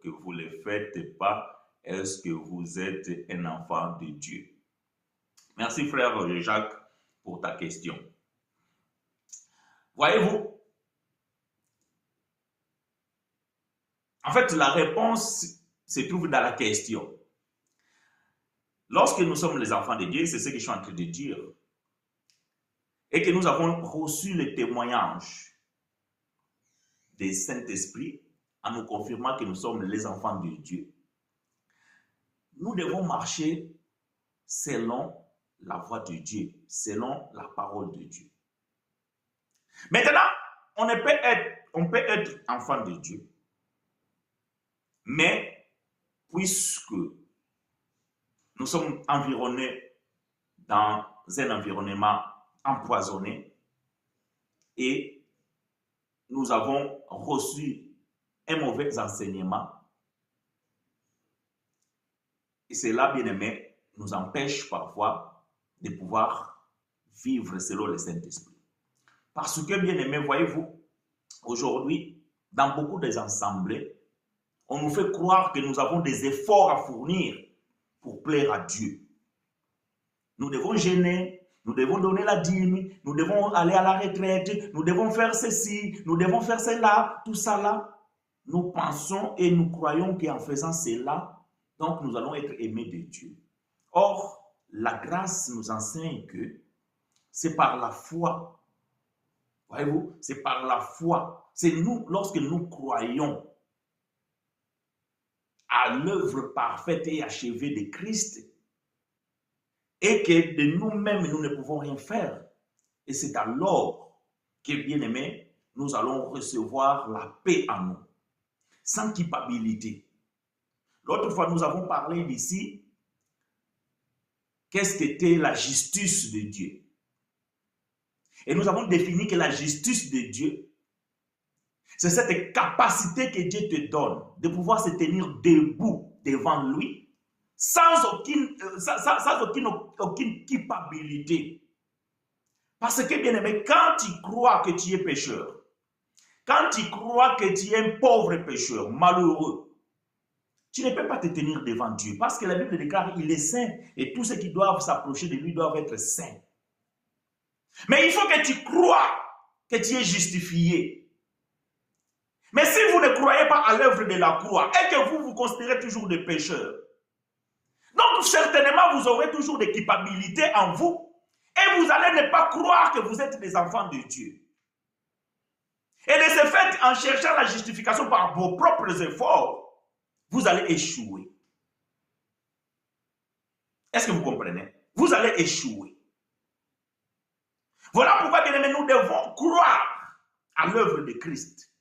que vous ne le faites pas? Est-ce que vous êtes un enfant de Dieu? Merci frère Jacques pour ta question. Voyez-vous, en fait la réponse se trouve dans la question. Lorsque nous sommes les enfants de Dieu, c'est ce que je suis en train de dire, et que nous avons reçu le témoignage du Saint-Esprit en nous confirmant que nous sommes les enfants de Dieu, nous devons marcher selon la voie de Dieu, selon la parole de Dieu. Maintenant, on peut être enfant de Dieu, mais puisque nous sommes environnés dans un environnement empoisonné et nous avons reçu un mauvais enseignement. Et cela, bien aimé, nous empêche parfois de pouvoir vivre selon le Saint-Esprit. Parce que, bien aimé, voyez-vous, aujourd'hui, dans beaucoup des assemblées, on nous fait croire que nous avons des efforts à fournir pour plaire à Dieu. Nous devons gêner, nous devons donner la dîme, nous devons aller à la retraite, nous devons faire ceci, nous devons faire cela, tout ça là. Nous pensons et nous croyons qu'en faisant cela, donc nous allons être aimés de Dieu. Or, la grâce nous enseigne que c'est par la foi. Voyez-vous, c'est par la foi. C'est nous, lorsque nous croyons à l'œuvre parfaite et achevée de Christ, et que de nous-mêmes, nous ne pouvons rien faire. Et c'est alors que, bien aimé, nous allons recevoir la paix en nous, sans culpabilité. L'autre fois, nous avons parlé d'ici, qu'est-ce qu'était la justice de Dieu. Et nous avons défini que la justice de Dieu, c'est cette capacité que Dieu te donne de pouvoir se tenir debout devant lui sans aucune culpabilité. Parce que, bien aimé, quand tu crois que tu es pécheur, quand tu crois que tu es un pauvre pécheur, malheureux, tu ne peux pas te tenir devant Dieu. Parce que la Bible déclare qu'il est saint et tous ceux qui doivent s'approcher de lui doivent être saints. Mais il faut que tu crois que tu es justifié. Mais si vous ne croyez pas à l'œuvre de la croix et que vous vous considérez toujours des pécheurs, donc certainement vous aurez toujours des culpabilités en vous et vous allez ne pas croire que vous êtes des enfants de Dieu. Et de ce fait, en cherchant la justification par vos propres efforts, vous allez échouer. Est-ce que vous comprenez? Vous allez échouer. Voilà pourquoi, bien aimés, nous devons croire à l'œuvre de Christ.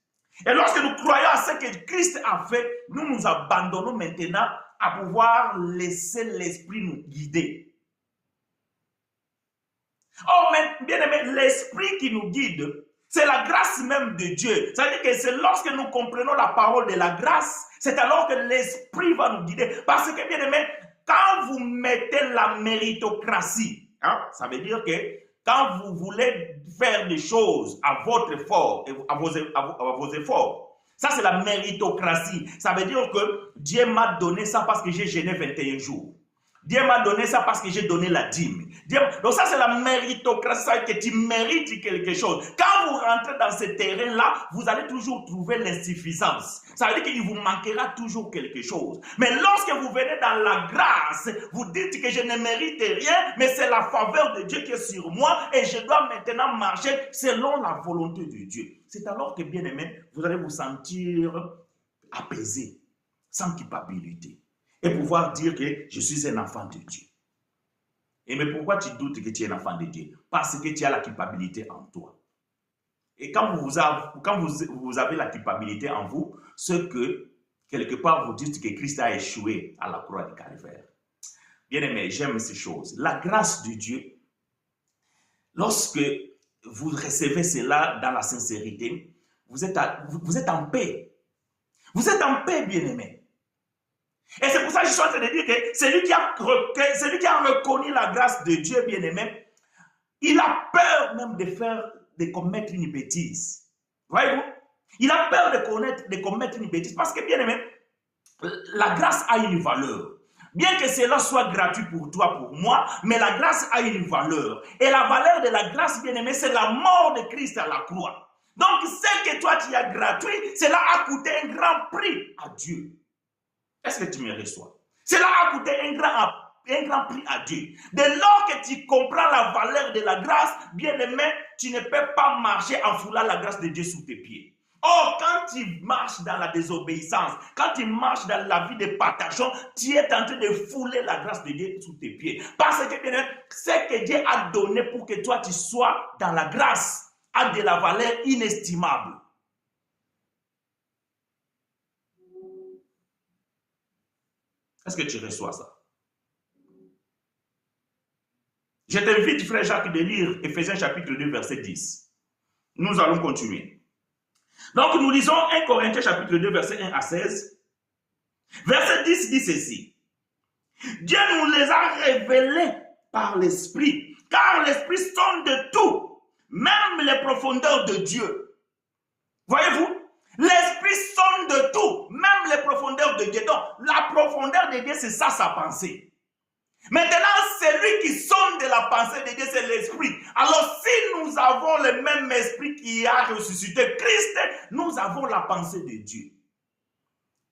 Et lorsque nous croyons à ce que Christ a fait, nous nous abandonnons maintenant à pouvoir laisser l'Esprit nous guider. Oh, mais bien aimé, l'Esprit qui nous guide, c'est la grâce même de Dieu. Ça veut dire que c'est lorsque nous comprenons la parole de la grâce, c'est alors que l'Esprit va nous guider. Parce que, bien aimé, quand vous mettez la méritocratie, ça veut dire que quand vous voulez faire des choses à votre effort, à vos efforts, ça c'est la méritocratie. Ça veut dire que Dieu m'a donné ça parce que j'ai jeûné 21 jours. Dieu m'a donné ça parce que j'ai donné la dîme. Donc ça c'est la méritocratie, ça veut dire que tu mérites quelque chose. Quand vous rentrez dans ce terrain-là, vous allez toujours trouver l'insuffisance. Ça veut dire qu'il vous manquera toujours quelque chose. Mais lorsque vous venez dans la grâce, vous dites que je ne mérite rien, mais c'est la faveur de Dieu qui est sur moi et je dois maintenant marcher selon la volonté de Dieu. C'est alors que, bien aimé, vous allez vous sentir apaisé, sans culpabilité. Et pouvoir dire que je suis un enfant de Dieu. Et mais pourquoi tu doutes que tu es un enfant de Dieu? Parce que tu as la culpabilité en toi. Et quand vous avez la culpabilité en vous, c'est que quelque part vous dites que Christ a échoué à la croix du Calvaire. Bien aimé, j'aime ces choses. La grâce de Dieu, lorsque vous recevez cela dans la sincérité, vous êtes en paix. Vous êtes en paix, bien aimé. Et c'est pour ça que je suis en train de dire que celui qui a reconnu la grâce de Dieu, bien-aimé, il a peur même de commettre une bêtise. Voyez-vous? Il a peur de commettre une bêtise parce que, bien-aimé, la grâce a une valeur. Bien que cela soit gratuit pour toi, pour moi, mais la grâce a une valeur. Et la valeur de la grâce, bien-aimé, c'est la mort de Christ à la croix. Donc, ce que toi tu as gratuit, cela a coûté un grand prix à Dieu. Est-ce que tu me reçois? Cela a coûté un grand prix à Dieu. Dès lors que tu comprends la valeur de la grâce, bien aimé, tu ne peux pas marcher en foulant la grâce de Dieu sous tes pieds. Or, quand tu marches dans la désobéissance, quand tu marches dans la vie de partageant, tu es en train de fouler la grâce de Dieu sous tes pieds. Parce que, bien aimé, ce que Dieu a donné pour que toi tu sois dans la grâce a de la valeur inestimable. Est-ce que tu reçois ça? Je t'invite, frère Jacques, de lire Ephésiens chapitre 2, verset 10. Nous allons continuer. Donc nous lisons 1 Corinthiens chapitre 2, verset 1 à 16. Verset 10 dit ceci. Dieu nous les a révélés par l'Esprit, car l'Esprit sonde de tout, même les profondeurs de Dieu. Voyez-vous? L'Esprit sonde de tout, même les profondeurs de Dieu. Donc, la profondeur de Dieu, c'est ça sa pensée. Maintenant, celui qui sonde de la pensée de Dieu, c'est l'Esprit. Alors, si nous avons le même Esprit qui a ressuscité Christ, nous avons la pensée de Dieu.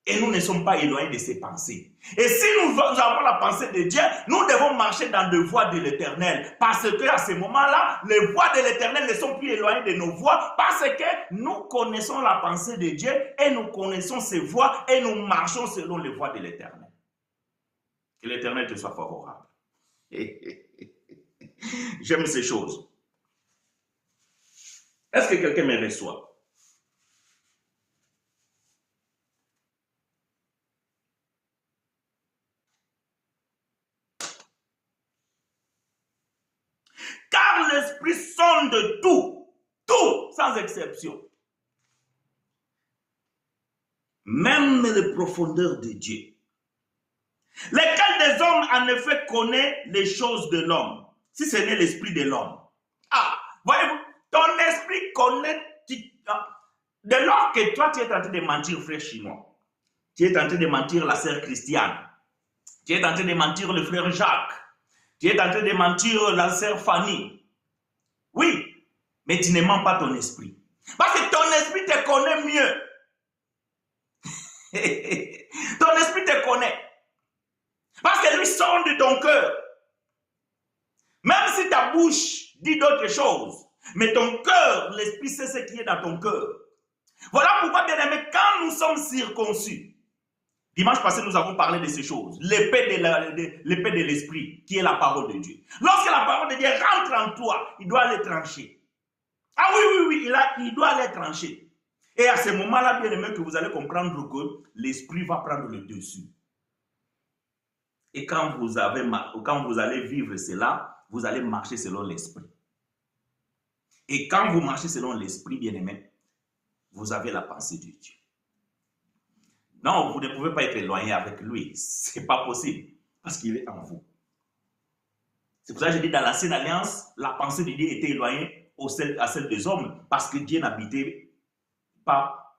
Et nous ne sommes pas éloignés de ses pensées. Et si nous avons la pensée de Dieu, nous devons marcher dans les voies de l'Éternel. Parce qu'à ce moment-là, les voies de l'Éternel ne sont plus éloignées de nos voies. Parce que nous connaissons la pensée de Dieu et nous connaissons ses voies et nous marchons selon les voies de l'Éternel. Que l'Éternel te soit favorable. J'aime ces choses. Est-ce que quelqu'un me reçoit? Car l'Esprit sonde tout, tout, sans exception. Même les profondeurs de Dieu. Lesquels des hommes, en effet, connaît les choses de l'homme, si ce n'est l'esprit de l'homme. Ah, voyez-vous, ton esprit connaît, dès lors que toi, tu es en train de mentir, frère chinois, tu es en train de mentir la sœur Christiane, tu es en train de mentir le frère Jacques, tu es en train de mentir la sœur Fanny. Oui, mais tu ne mens pas ton esprit. Parce que ton esprit te connaît mieux. Ton esprit te connaît. Parce que lui sonde ton cœur. Même si ta bouche dit d'autres choses, mais ton cœur, l'esprit sait ce qui est dans ton cœur. Voilà pourquoi, bien aimé, quand nous sommes circoncis, dimanche passé, nous avons parlé de ces choses. L'épée de l'esprit, qui est la parole de Dieu. Lorsque la parole de Dieu rentre en toi, il doit aller trancher. Ah oui, il doit aller trancher. Et à ce moment-là, bien aimé, que vous allez comprendre que l'esprit va prendre le dessus. Et quand vous allez vivre cela, vous allez marcher selon l'esprit. Et quand vous marchez selon l'esprit, bien aimé, vous avez la pensée de Dieu. Non, vous ne pouvez pas être éloigné avec lui. Ce n'est pas possible. Parce qu'il est en vous. C'est pour ça que je dis dans l'ancienne alliance, la pensée de Dieu était éloignée à celle des hommes. Parce que Dieu n'habitait pas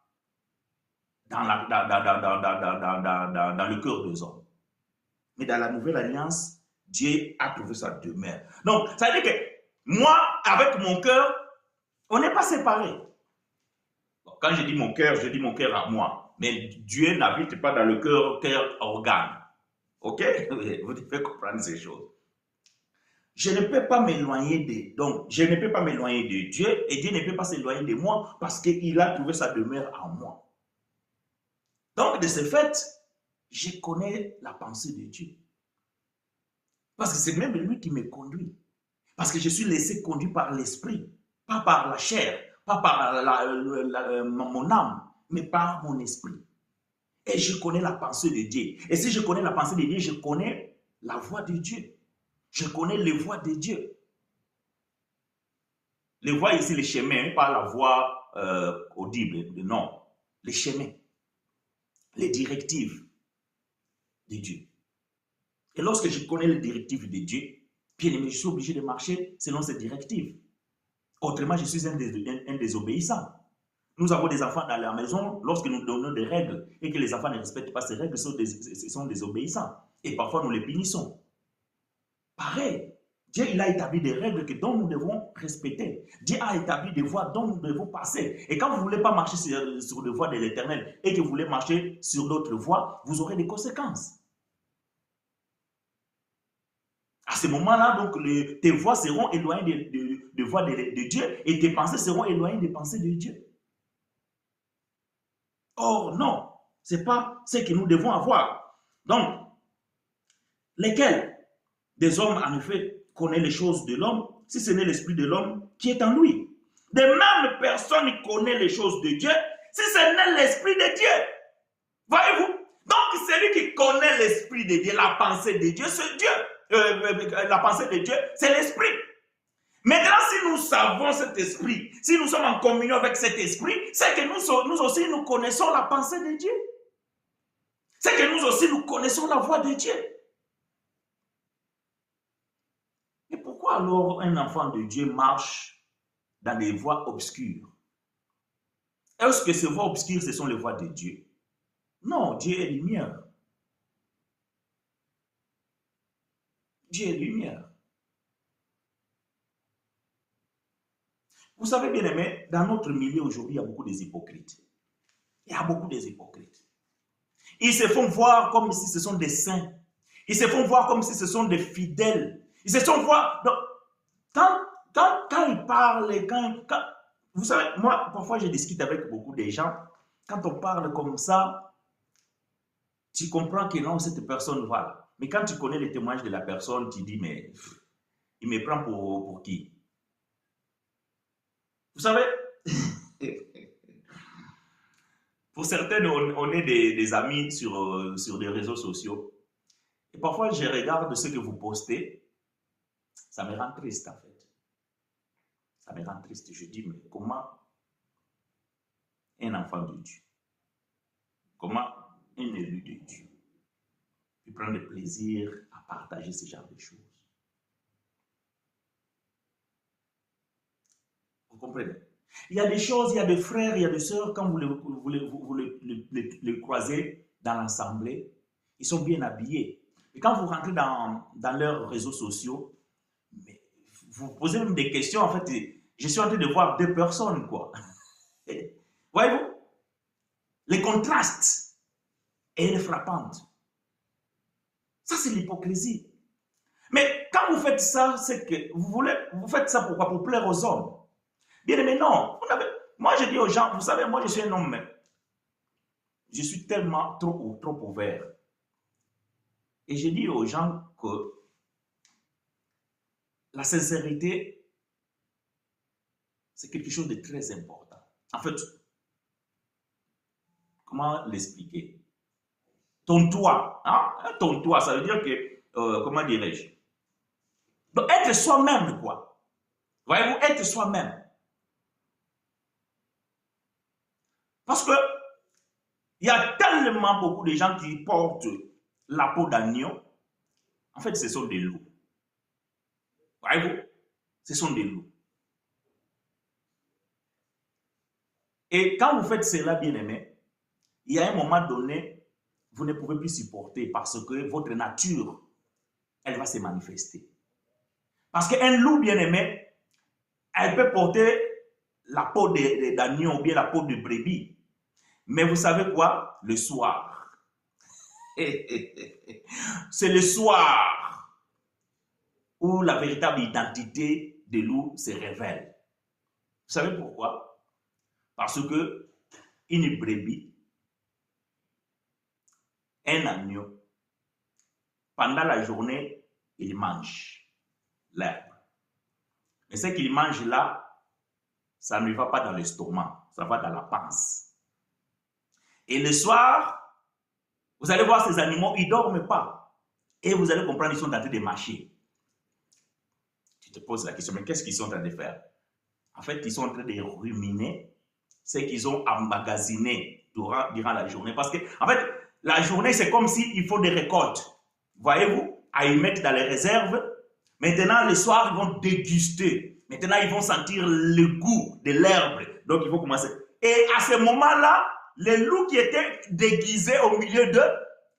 dans le cœur des hommes. Mais dans la nouvelle alliance, Dieu a trouvé sa demeure. Donc, ça veut dire que moi, avec mon cœur, on n'est pas séparés. Quand je dis mon cœur à moi. Mais Dieu n'habite pas dans le cœur organe. Ok? Vous devez comprendre ces choses. Je ne peux pas m'éloigner de Dieu et Dieu ne peut pas s'éloigner de moi parce qu'il a trouvé sa demeure en moi. Donc, de ce fait, je connais la pensée de Dieu. Parce que c'est même lui qui me conduit. Parce que je suis laissé conduire par l'esprit, pas par la chair, pas par mon âme, mais par mon esprit. Et je connais la pensée de Dieu. Et si je connais la pensée de Dieu, je connais la voix de Dieu. Je connais les voies de Dieu. Les voies ici, les chemins, pas la voix audible, non. Les chemins, les directives de Dieu. Et lorsque je connais les directives de Dieu, bien aimé, je suis obligé de marcher selon ces directives. Autrement, je suis un désobéissant. Nous avons des enfants dans la maison, lorsque nous donnons des règles et que les enfants ne respectent pas ces règles, ce sont des obéissants. Et parfois, nous les punissons. Pareil, Dieu il a établi des règles dont nous devons respecter. Dieu a établi des voies dont nous devons passer. Et quand vous ne voulez pas marcher sur les voies de l'Éternel et que vous voulez marcher sur d'autres voies, vous aurez des conséquences. À ce moment-là, donc, tes voies seront éloignées des voies de Dieu et tes pensées seront éloignées des pensées de Dieu. Or, non, ce n'est pas ce que nous devons avoir. Donc, lesquels des hommes, en effet, connaissent les choses de l'homme, si ce n'est l'esprit de l'homme qui est en lui. De même, personne ne connaît les choses de Dieu, si ce n'est l'esprit de Dieu. Voyez-vous? Donc, celui qui connaît l'esprit de Dieu, la pensée de Dieu, c'est Dieu. La pensée de Dieu, c'est l'esprit. Maintenant, si nous savons cet esprit, si nous sommes en communion avec cet esprit, c'est que nous aussi, nous connaissons la pensée de Dieu. C'est que nous aussi, nous connaissons la voix de Dieu. Et pourquoi alors un enfant de Dieu marche dans des voies obscures? Est-ce que ces voies obscures, ce sont les voies de Dieu? Non, Dieu est lumière. Dieu est lumière. Vous savez, bien aimé, dans notre milieu aujourd'hui, il y a beaucoup des hypocrites. Il y a beaucoup des hypocrites. Ils se font voir comme si ce sont des saints. Ils se font voir comme si ce sont des fidèles. Ils se font voir... Donc, quand ils parlent, vous savez, moi, parfois, je discute avec beaucoup de gens. Quand on parle comme ça, tu comprends que non, cette personne, voilà. Mais quand tu connais les témoignages de la personne, tu dis, mais il me prend pour qui? Vous savez, pour certains, on est des amis sur des réseaux sociaux. Et parfois, je regarde ce que vous postez. Ça me rend triste, en fait. Ça me rend triste. Je dis, mais comment un enfant de Dieu, comment un élu de Dieu peut prendre le plaisir à partager ce genre de choses? Vous comprenez? Il y a des choses, il y a des frères, il y a des sœurs, quand vous les croisez dans l'assemblée, ils sont bien habillés. Et quand vous rentrez dans leurs réseaux sociaux, vous posez même des questions, en fait, je suis en train de voir deux personnes, quoi. Voyez-vous? Les contrastes est frappante. Ça, c'est l'hypocrisie. Mais quand vous faites ça, c'est que vous faites ça pourquoi? Pour plaire aux hommes. Bien aimé, non. Moi, je dis aux gens, vous savez, moi, je suis un homme, mais je suis tellement trop ouvert. Et je dis aux gens que la sincérité, c'est quelque chose de très important. En fait, comment l'expliquer? Ton toi, hein? Ton toi, ça veut dire que, comment dirais-je? Donc, être soi-même, quoi. Voyez-vous, être soi-même. Parce que il y a tellement beaucoup de gens qui portent la peau d'agneau. En fait, ce sont des loups. Voyez-vous, ce sont des loups. Et quand vous faites cela, bien aimé, il y a un moment donné, vous ne pouvez plus supporter parce que votre nature, elle va se manifester. Parce qu'un loup, bien aimé, elle peut porter la peau d'agneau ou bien la peau de brebis. Mais vous savez quoi? Le soir. C'est le soir où la véritable identité de loup se révèle. Vous savez pourquoi? Parce que une brebis, un agneau, pendant la journée, il mange l'herbe. Mais ce qu'il mange là, ça ne va pas dans l'estomac, ça va dans la panse. Et le soir, vous allez voir ces animaux, ils ne dorment pas. Et vous allez comprendre, ils sont en train de marcher. Tu te poses la question, mais qu'est-ce qu'ils sont en train de faire? En fait, ils sont en train de ruminer ce qu'ils ont emmagasiné durant la journée. Parce que, en fait, la journée, c'est comme s'il faut des récoltes. Voyez-vous, à y mettre dans les réserves. Maintenant, le soir, ils vont déguster. Maintenant, ils vont sentir le goût de l'herbe. Donc, il faut commencer. Et à ce moment-là, le loup qui était déguisé au milieu d'eux,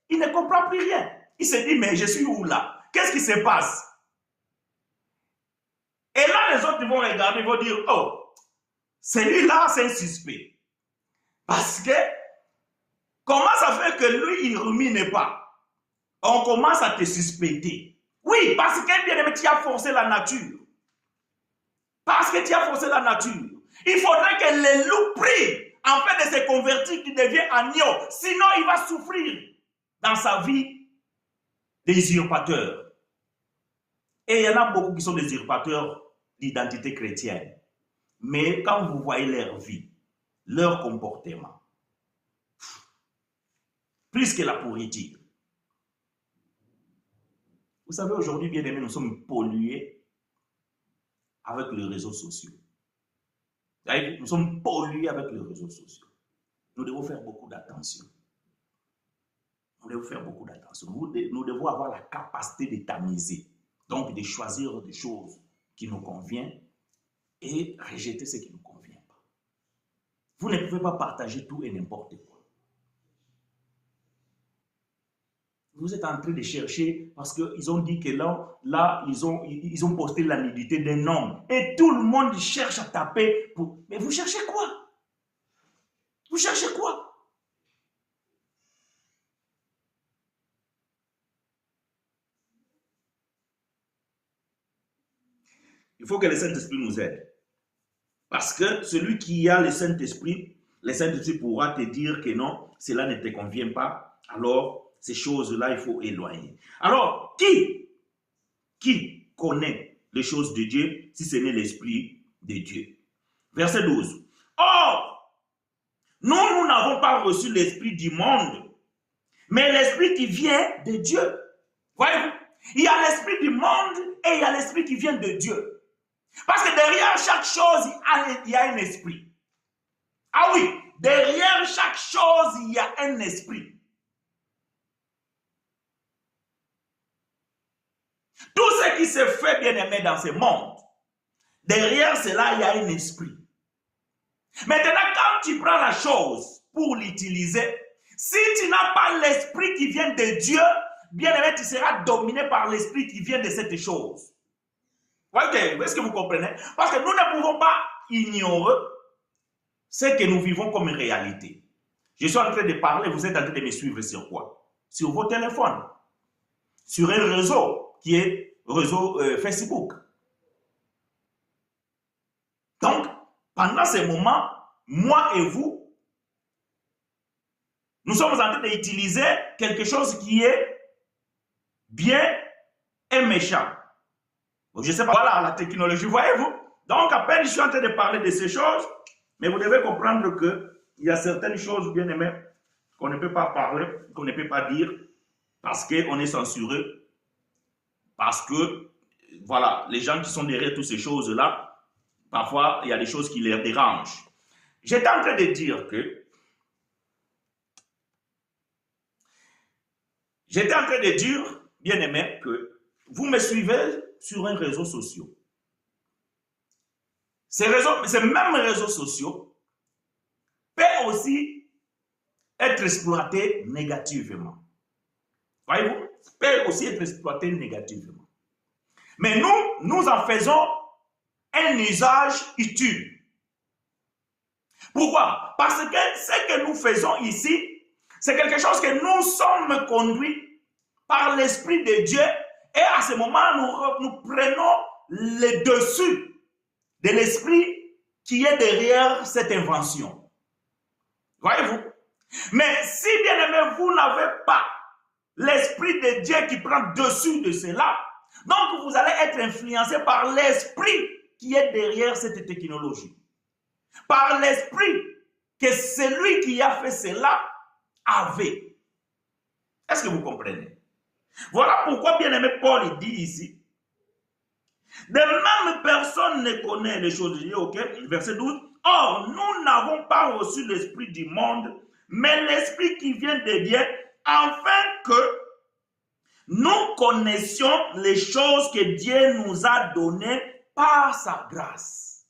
il ne comprend plus rien. Il se dit, mais je suis où là? Qu'est-ce qui se passe? Et là, les autres vont regarder, ils vont dire, oh, celui-là, c'est un suspect. Parce que, comment ça fait que lui, il ne rumine pas? On commence à te suspecter. Oui, parce que, bien aimé, tu as forcé la nature. Parce que tu as forcé la nature. Il faudrait que le loup prie afin de se convertir, qu'il devienne agneau. Sinon, il va souffrir dans sa vie des usurpateurs. Et il y en a beaucoup qui sont des usurpateurs d'identité chrétienne. Mais quand vous voyez leur vie, leur comportement, plus que la pourriture. Vous savez, aujourd'hui, bien aimés, nous sommes pollués avec les réseaux sociaux. Nous sommes pollués avec les réseaux sociaux. Nous devons faire beaucoup d'attention. Nous devons faire beaucoup d'attention. Nous devons avoir la capacité de tamiser, donc de choisir des choses qui nous conviennent et rejeter ce qui ne nous convient pas. Vous ne pouvez pas partager tout et n'importe quoi. Vous êtes en train de chercher parce qu'ils ont dit que là ils ont posté la nudité d'un homme. Et tout le monde cherche à taper. Mais vous cherchez quoi? Vous cherchez quoi? Il faut que le Saint-Esprit nous aide. Parce que celui qui a le Saint-Esprit pourra te dire que non, cela ne te convient pas. Alors, ces choses-là, il faut éloigner. Alors, qui connaît les choses de Dieu si ce n'est l'Esprit de Dieu? Verset 12. Or, nous n'avons pas reçu l'Esprit du monde, mais l'Esprit qui vient de Dieu. Voyez-vous? Il y a l'Esprit du monde et il y a l'Esprit qui vient de Dieu. Parce que derrière chaque chose, il y a un esprit. Ah oui, derrière chaque chose, il y a un esprit. Tout ce qui se fait, bien aimé, dans ce monde, derrière cela, il y a un esprit. Maintenant, quand tu prends la chose pour l'utiliser, si tu n'as pas l'esprit qui vient de Dieu, bien aimé, tu seras dominé par l'esprit qui vient de cette chose. Ok, est-ce que vous comprenez? Parce que nous ne pouvons pas ignorer ce que nous vivons comme réalité. Je suis en train de parler, vous êtes en train de me suivre sur quoi? Sur vos téléphones. Sur un réseau qui est réseau Facebook. Donc, pendant ces moments, moi et vous, nous sommes en train d'utiliser quelque chose qui est bien et méchant. Je ne sais pas, voilà la technologie, voyez-vous. Donc, à peine je suis en train de parler de ces choses, mais vous devez comprendre qu'il y a certaines choses, bien aimées, qu'on ne peut pas parler, qu'on ne peut pas dire, parce qu'on est censuré, parce que, voilà, les gens qui sont derrière toutes ces choses-là, parfois, il y a des choses qui les dérangent. J'étais en train de dire que, bien aimé, que vous me suivez sur un réseau social. Ces mêmes réseaux sociaux peuvent aussi être exploités négativement. Voyez-vous? Peuvent aussi être exploités négativement. Mais nous en faisons un usage utile. Pourquoi? Parce que ce que nous faisons ici, c'est quelque chose que nous sommes conduits par l'Esprit de Dieu. Et à ce moment, nous prenons le dessus de l'esprit qui est derrière cette invention. Voyez-vous? Mais si, bien aimé, vous n'avez pas l'esprit de Dieu qui prend dessus de cela, donc vous allez être influencé par l'esprit qui est derrière cette technologie. Par l'esprit que celui qui a fait cela avait. Est-ce que vous comprenez? Voilà pourquoi, bien aimé, Paul il dit ici, de même personne ne connaît les choses de Dieu, ok? Verset 12. Or, nous n'avons pas reçu l'esprit du monde, mais l'esprit qui vient de Dieu, afin que nous connaissions les choses que Dieu nous a données par sa grâce.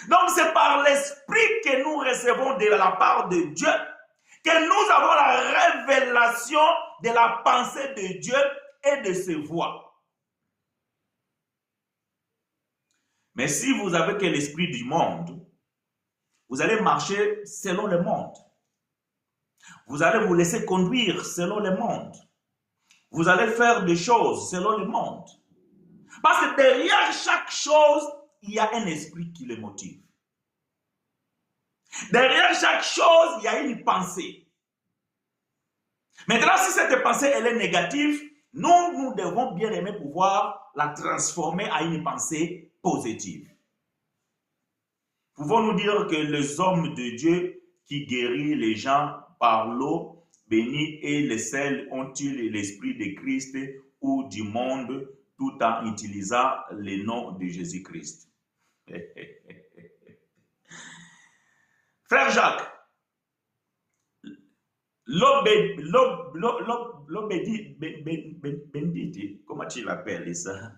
Donc, c'est par l'esprit que nous recevons de la part de Dieu que nous avons la révélation de la pensée de Dieu et de ses voies. Mais si vous avez que l'esprit du monde, vous allez marcher selon le monde. Vous allez vous laisser conduire selon le monde. Vous allez faire des choses selon le monde. Parce que derrière chaque chose, il y a un esprit qui le motive. Derrière chaque chose, il y a une pensée. Maintenant, si cette pensée elle est négative, nous devons bien aimer pouvoir la transformer à une pensée positive. Pouvons-nous dire que les hommes de Dieu qui guérissent les gens par l'eau bénie et le sel ont-ils l'esprit de Christ ou du monde? tout en utilisant le nom de Jésus-Christ. Frère Jacques, l'obédit, comment tu l'appelles ça?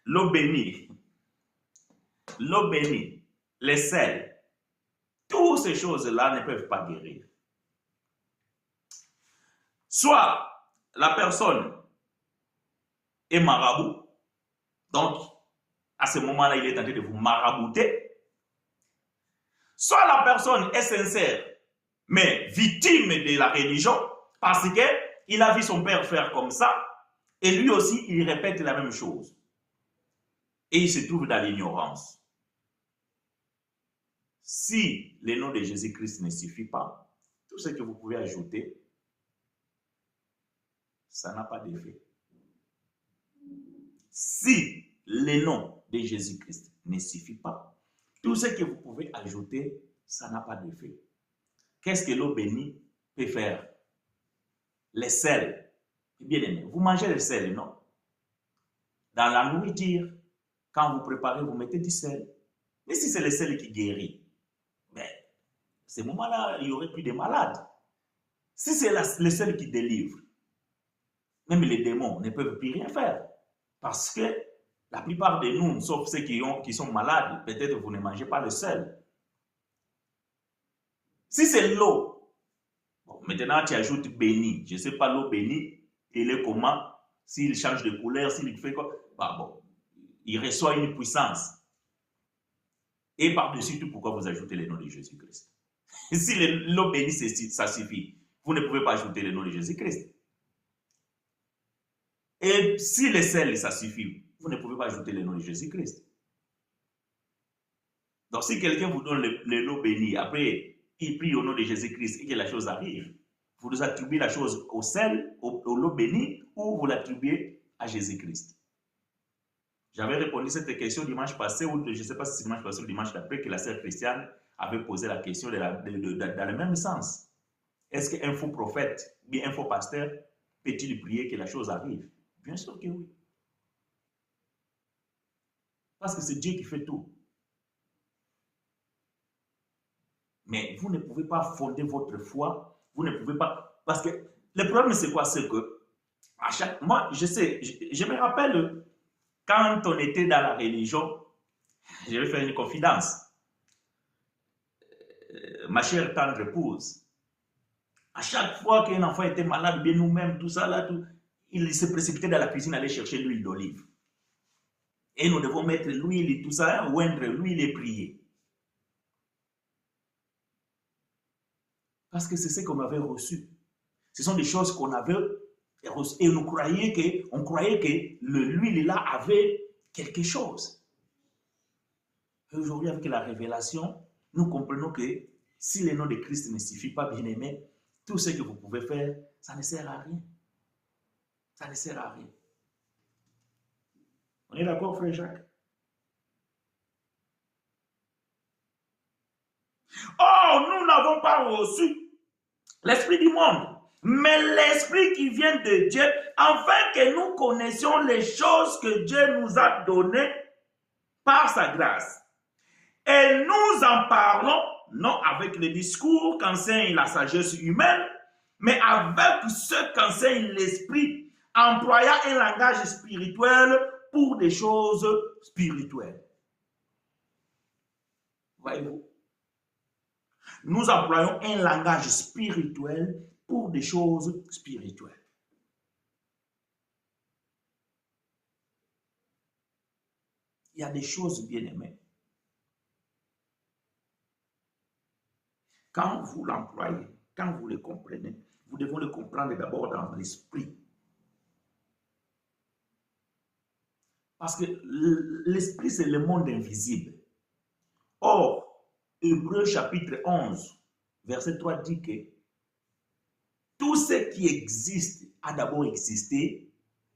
L'eau bénie, les sels, toutes ces choses-là ne peuvent pas guérir. Soit la personne est marabout, donc à ce moment-là, il est tenté de vous marabouter. Soit la personne est sincère, mais victime de la religion, parce qu'il a vu son père faire comme ça, et lui aussi, il répète la même chose. Et il se trouve dans l'ignorance. Si le nom de Jésus-Christ ne suffit pas, tout ce que vous pouvez ajouter, ça n'a pas d'effet. Si le nom de Jésus-Christ ne suffit pas, tout ce que vous pouvez ajouter, ça n'a pas d'effet. Qu'est-ce que l'eau bénie peut faire? Les sels. Bien aimé, vous mangez le sel, non? Dans la nourriture, quand vous préparez, vous mettez du sel. Mais si c'est le sel qui guérit, ben, à ce moment-là, il n'y aurait plus de malades. Si c'est le sel qui délivre, même les démons ne peuvent plus rien faire. Parce que la plupart de nous, sauf ceux qui sont malades, peut-être vous ne mangez pas le sel. Si c'est l'eau, bon, maintenant tu ajoutes béni. Je ne sais pas l'eau bénie, il est comment, s'il change de couleur, s'il fait quoi, bah bon, il reçoit une puissance. Et par-dessus tout, pourquoi vous ajoutez le nom de Jésus-Christ? Si l'eau bénie, ça suffit, vous ne pouvez pas ajouter le nom de Jésus-Christ. Et si le sel, ça suffit, vous ne pouvez pas ajouter le nom de Jésus-Christ. Donc si quelqu'un vous donne l'eau bénie, après il prie au nom de Jésus-Christ et que la chose arrive, vous attribuez la chose au sel, au l'eau bénie, ou vous l'attribuez à Jésus-Christ. J'avais répondu à cette question dimanche passé, ou je ne sais pas si c'est dimanche passé ou dimanche d'après, que la sœur Christiane avait posé la question dans le même sens. Est-ce qu'un faux prophète, bien un faux pasteur, peut-il prier que la chose arrive? Bien sûr que oui. Parce que c'est Dieu qui fait tout. Mais vous ne pouvez pas fonder votre foi, vous ne pouvez pas... Parce que le problème, c'est quoi? C'est que, moi, je sais, je me rappelle, quand on était dans la religion, je vais faire une confidence. Ma chère tendre épouse, à chaque fois qu'un enfant était malade, bien nous-mêmes, tout ça, là, tout, il se précipitait dans la cuisine, aller chercher l'huile d'olive. Et nous devons mettre l'huile et tout ça, oindre l'huile et prier. Parce que c'est ce qu'on avait reçu. Ce sont des choses qu'on avait reçues. Et on croyait que l'huile là avait quelque chose. Et aujourd'hui, avec la révélation, nous comprenons que si le nom de Christ ne suffit pas, bien aimé, tout ce que vous pouvez faire, ça ne sert à rien. Ça ne sert à rien. On est d'accord, frère Jacques? Oh, nous n'avons pas reçu l'esprit du monde, mais l'esprit qui vient de Dieu, afin que nous connaissions les choses que Dieu nous a données par sa grâce. Et nous en parlons, non avec le discours qu'enseigne la sagesse humaine, mais avec ce qu'enseigne l'esprit, employant un langage spirituel pour des choses spirituelles. Voyez-vous? Nous employons un langage spirituel pour des choses spirituelles. Il y a des choses bien aimées. Quand vous l'employez, quand vous le comprenez, vous devez le comprendre d'abord dans l'esprit. Parce que l'esprit, c'est le monde invisible. Or, Hébreux chapitre 11, verset 3 dit que tout ce qui existe a d'abord existé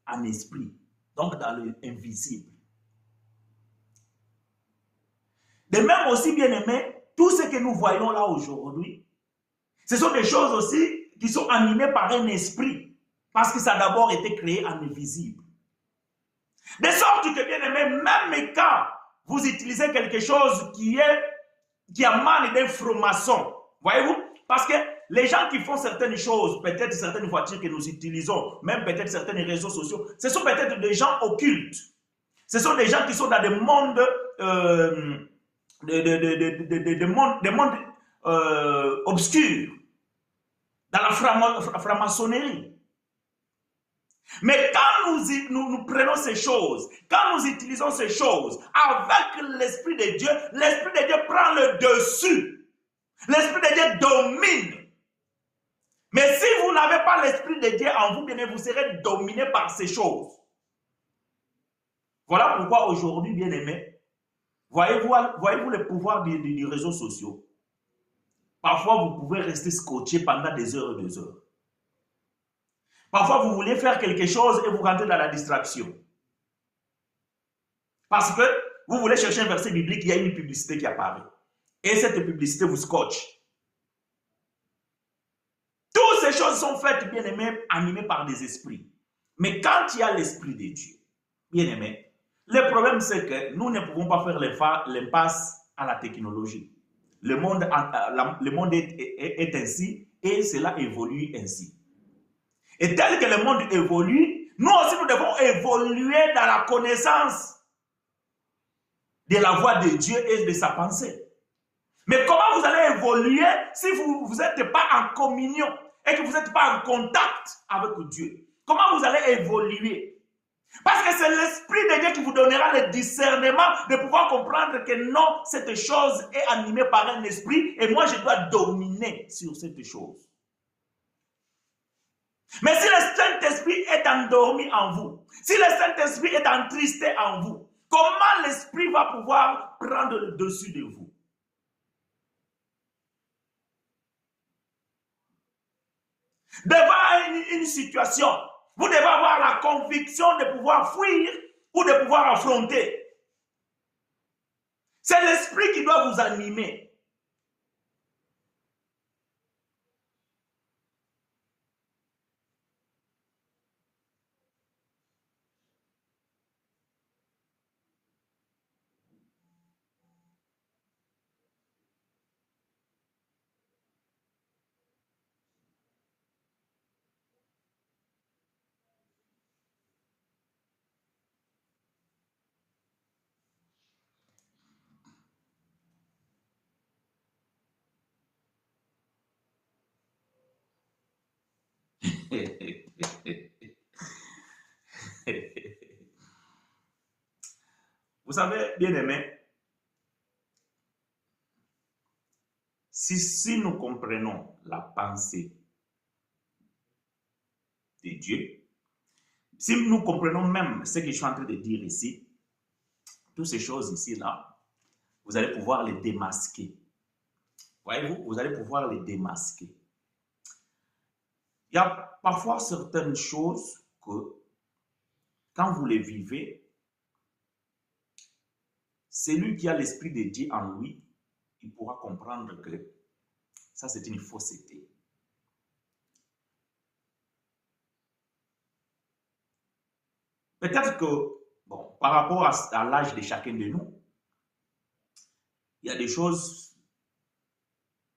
en esprit, donc dans l'invisible. De même aussi, bien aimé, tout ce que nous voyons là aujourd'hui, ce sont des choses aussi qui sont animées par un esprit. Parce que ça a d'abord été créé en invisible. De sorte que, bien aimé, même quand vous utilisez quelque chose qui amène des francs-maçons, voyez-vous? Parce que les gens qui font certaines choses, peut-être certaines voitures que nous utilisons, même peut-être certains réseaux sociaux, ce sont peut-être des gens occultes. Ce sont des gens qui sont dans des mondes, des mondes obscurs, dans la franc-maçonnerie. Mais quand nous prenons ces choses, quand nous utilisons ces choses avec l'Esprit de Dieu prend le dessus. L'Esprit de Dieu domine. Mais si vous n'avez pas l'Esprit de Dieu en vous, bien vous serez dominé par ces choses. Voilà pourquoi aujourd'hui, bien aimé, voyez-vous le pouvoir des réseaux sociaux. Parfois, vous pouvez rester scotché pendant des heures et des heures. Parfois, vous voulez faire quelque chose et vous rentrez dans la distraction. Parce que vous voulez chercher un verset biblique, il y a une publicité qui apparaît. Et cette publicité vous scotche. Toutes ces choses sont faites, bien aimé, animées par des esprits. Mais quand il y a l'Esprit de Dieu, bien aimé, le problème c'est que nous ne pouvons pas faire l'impasse à la technologie. Le monde est ainsi et cela évolue ainsi. Et tel que le monde évolue, nous aussi nous devons évoluer dans la connaissance de la voix de Dieu et de sa pensée. Mais comment vous allez évoluer si vous n'êtes pas en communion et que vous n'êtes pas en contact avec Dieu? Comment vous allez évoluer? Parce que c'est l'Esprit de Dieu qui vous donnera le discernement de pouvoir comprendre que non, cette chose est animée par un esprit et moi je dois dominer sur cette chose. Mais si le Saint-Esprit est endormi en vous, si le Saint-Esprit est entristé en vous, comment l'Esprit va pouvoir prendre le dessus de vous? Devant une situation, vous devez avoir la conviction de pouvoir fuir ou de pouvoir affronter. C'est l'Esprit qui doit vous animer. Vous savez, bien aimé, si nous comprenons la pensée de Dieu, si nous comprenons même ce que je suis en train de dire ici, toutes ces choses ici-là, vous allez pouvoir les démasquer. Voyez-vous, vous allez pouvoir les démasquer. Il y a parfois certaines choses que, quand vous les vivez, celui qui a l'Esprit de Dieu en lui, il pourra comprendre que ça, c'est une fausseté. Peut-être que, bon, par rapport à l'âge de chacun de nous, il y a des choses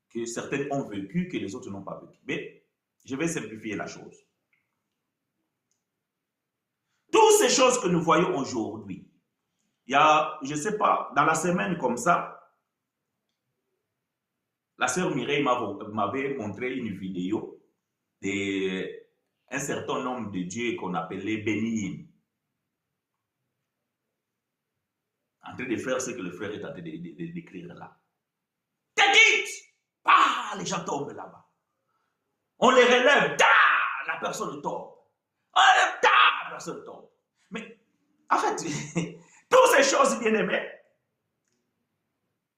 que certains ont vécues que les autres n'ont pas vécues. Mais je vais simplifier la chose. Toutes ces choses que nous voyons aujourd'hui, il y a, je ne sais pas, dans la semaine comme ça, la sœur Mireille m'avait montré une vidéo d'un certain nombre de dieux qu'on appelait Béniim, en train de faire ce que le frère est en train de décrire là. T'es ah, les gens tombent là-bas. On les relève, la personne tombe. La personne tombe. Mais en fait, toutes ces choses bien aimées,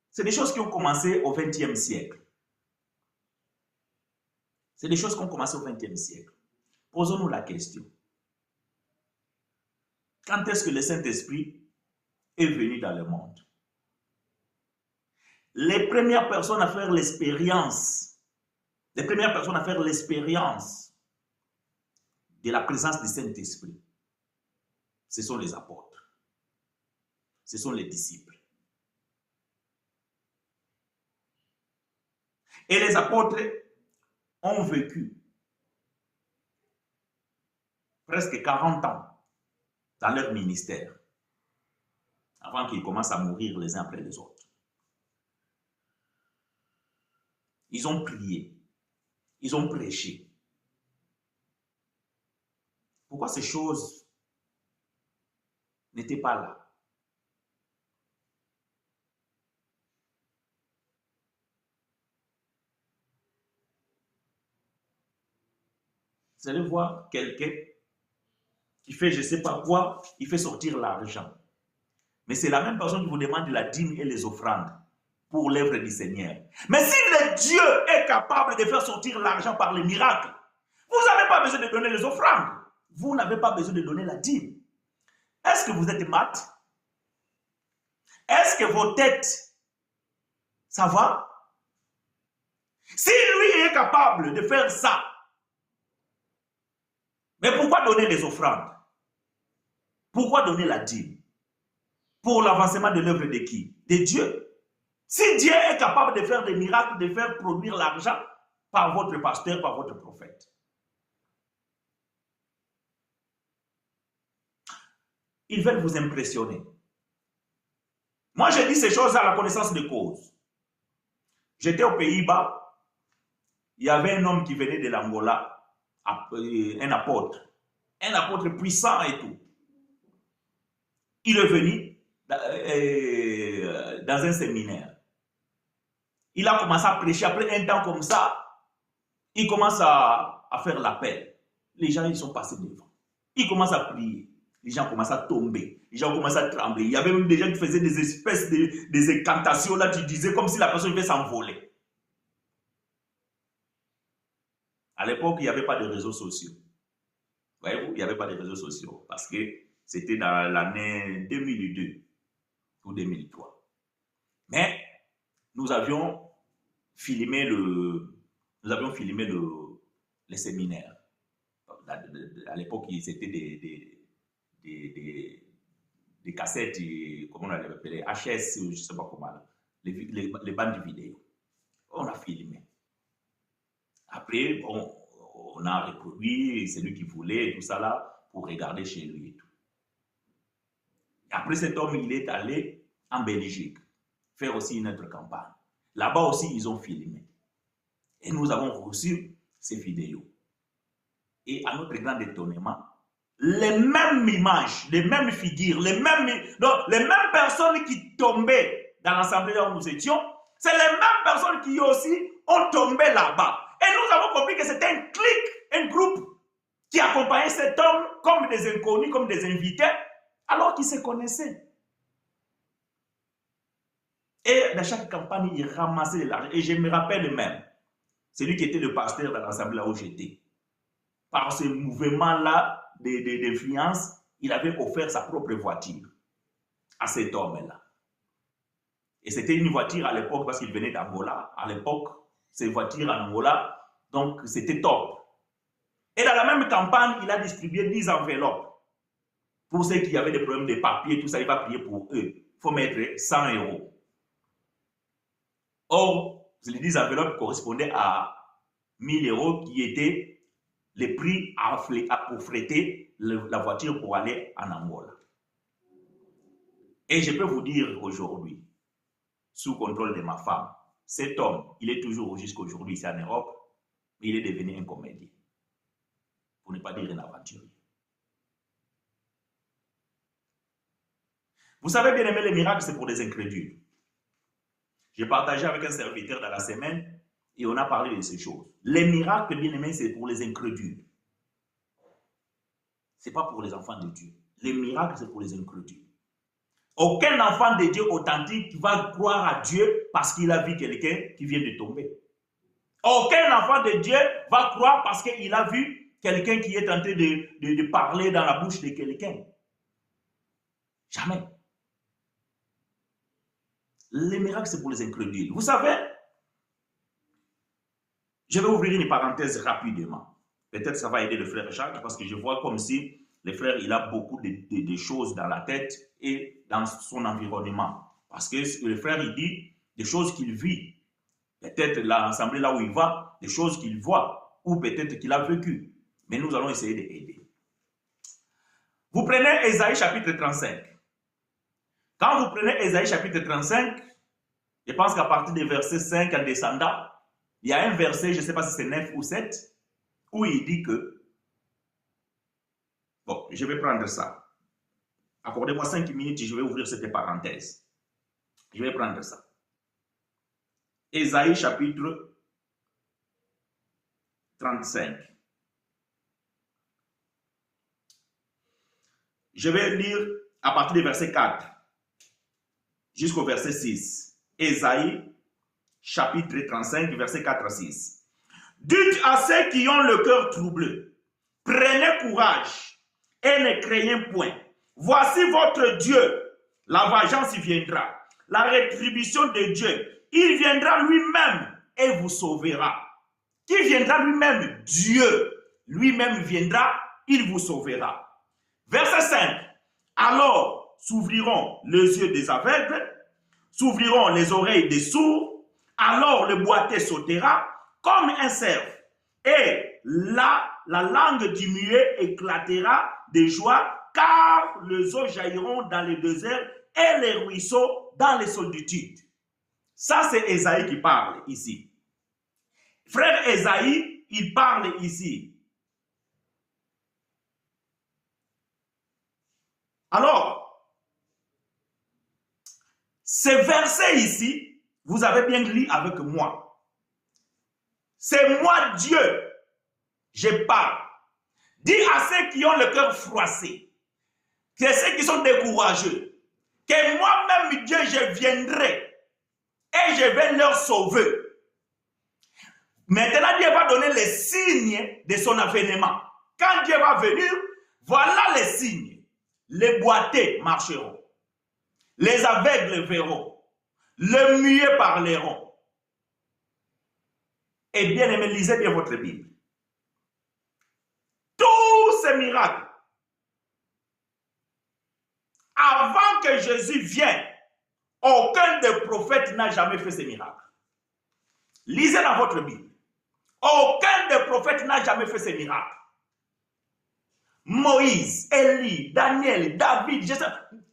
c'est des choses qui ont commencé au XXe siècle. C'est des choses qui ont commencé au XXe siècle. Posons-nous la question. Quand est-ce que le Saint-Esprit est venu dans le monde? Les premières personnes à faire l'expérience, de la présence du Saint-Esprit, ce sont les apôtres. Ce sont les disciples. Et les apôtres ont vécu presque 40 ans dans leur ministère avant qu'ils commencent à mourir les uns après les autres. Ils ont prié, ils ont prêché. Pourquoi ces choses n'étaient pas là? Vous allez voir quelqu'un qui fait je ne sais pas quoi, il fait sortir l'argent. Mais c'est la même personne qui vous demande la dîme et les offrandes pour l'œuvre du Seigneur. Mais si le Dieu est capable de faire sortir l'argent par les miracles, vous n'avez pas besoin de donner les offrandes. Vous n'avez pas besoin de donner la dîme. Est-ce que vous êtes mat? Est-ce que vos têtes, ça va? Si lui est capable de faire ça, mais pourquoi donner les offrandes? Pourquoi donner la dîme? Pour l'avancement de l'œuvre de qui? De Dieu. Si Dieu est capable de faire des miracles, de faire produire l'argent par votre pasteur, par votre prophète. Ils veulent vous impressionner. Moi, je dis ces choses à la connaissance de cause. J'étais aux Pays-Bas. Il y avait un homme qui venait de l'Angola, un apôtre puissant et tout. Il est venu dans un séminaire. Il a commencé à prêcher. Après un temps comme ça, il commence à faire l'appel. Les gens, ils sont passés devant. Il commence à prier. Les gens commencent à tomber. Les gens commencent à trembler. Il y avait même des gens qui faisaient des espèces des incantations. Là, tu disais comme si la personne devait s'envoler. À l'époque, il n'y avait pas de réseaux sociaux. Voyez-vous, il n'y avait pas de réseaux sociaux. Parce que c'était dans l'année 2002 ou 2003. Mais nous avions filmé les séminaires. À l'époque, c'était des cassettes, comment on les appelait, HS, je ne sais pas comment, les bandes vidéo. On a filmé. Après, on a reproduit celui qui voulait, tout ça là, pour regarder chez lui et tout. Après, cet homme, il est allé en Belgique faire aussi une autre campagne. Là-bas aussi, ils ont filmé. Et nous avons reçu ces vidéos. Et à notre grand étonnement, les mêmes images, les mêmes figures, les mêmes personnes qui tombaient dans l'assemblée où nous étions, c'est les mêmes personnes qui aussi ont tombé là-bas. Et nous avons compris que c'était un clic, un groupe qui accompagnait cet homme comme des inconnus, comme des invités, alors qu'ils se connaissaient. Et dans chaque campagne, il ramassait de l'argent. Et je me rappelle même, celui qui était le pasteur dans l'assemblée là où j'étais, par ce mouvement-là d'influence, il avait offert sa propre voiture à cet homme-là. Et c'était une voiture à l'époque, parce qu'il venait d'Angola. À l'époque, ces voitures en Angola, donc c'était top. Et dans la même campagne, il a distribué 10 enveloppes. Pour ceux qui avaient des problèmes de papier, tout ça, il va prier pour eux. Il faut mettre 100 €. Or, les 10 enveloppes correspondaient à 1000 € qui étaient les prix pour fréter la voiture pour aller en Angola. Et je peux vous dire aujourd'hui, sous contrôle de ma femme, cet homme, il est toujours jusqu'à aujourd'hui ici en Europe, mais il est devenu un comédien. Pour ne pas dire un aventurier. Vous savez bien aimer les miracles, c'est pour les incrédules. J'ai partagé avec un serviteur dans la semaine et on a parlé de ces choses. Les miracles, bien aimés, c'est pour les incrédules. Ce n'est pas pour les enfants de Dieu. Les miracles, c'est pour les incrédules. Aucun enfant de Dieu authentique va croire à Dieu parce qu'il a vu quelqu'un qui vient de tomber. Aucun enfant de Dieu va croire parce qu'il a vu quelqu'un qui est en train de parler dans la bouche de quelqu'un. Jamais. Les miracles, c'est pour les incrédules. Vous savez, je vais ouvrir une parenthèse rapidement. Peut-être ça va aider le frère Jacques parce que je vois comme si le frère, il a beaucoup de choses dans la tête et dans son environnement. Parce que le frère, il dit des choses qu'il vit. Peut-être l'assemblée là où il va, des choses qu'il voit ou peut-être qu'il a vécu. Mais nous allons essayer d'aider. Vous prenez Ésaïe chapitre 35. Quand vous prenez Ésaïe chapitre 35, je pense qu'à partir du verset 5 en descendant, il y a un verset, je ne sais pas si c'est 9 ou 7, où il dit que, bon, je vais prendre ça. Accordez-moi 5 minutes, je vais ouvrir cette parenthèse. Je vais prendre ça. Ésaïe chapitre 35. Je vais lire à partir du verset 4 jusqu'au verset 6. Ésaïe chapitre 35, verset 4 à 6. Dites à ceux qui ont le cœur troublé, prenez courage et ne craignez point. Voici votre Dieu. La vengeance viendra. La rétribution de Dieu. Il viendra lui-même et vous sauvera. Qui viendra lui-même? Dieu. Lui-même viendra, il vous sauvera. Verset 5. Alors s'ouvriront les yeux des aveugles, s'ouvriront les oreilles des sourds, alors le boiteux sautera comme un cerf. Et là, la langue du muet éclatera de joie, car les eaux jailliront dans le désert et les ruisseaux dans les solitudes. Ça, c'est Ésaïe qui parle ici. Frère Ésaïe, il parle ici. Alors, ce verset ici, vous avez bien lu avec moi. C'est moi Dieu, je parle. Dis à ceux qui ont le cœur froissé, que ceux qui sont décourageux, que moi-même Dieu, je viendrai et je vais leur sauver. Maintenant, Dieu va donner les signes de son avènement. Quand Dieu va venir, voilà les signes. Les boiteux marcheront. Les aveugles verront. Les muets parleront. Et bien aimé, lisez bien votre Bible. Tous ces miracles, avant que Jésus vienne, aucun des prophètes n'a jamais fait ces miracles. Lisez dans votre Bible. Aucun des prophètes n'a jamais fait ces miracles. Moïse, Élie, Daniel, David,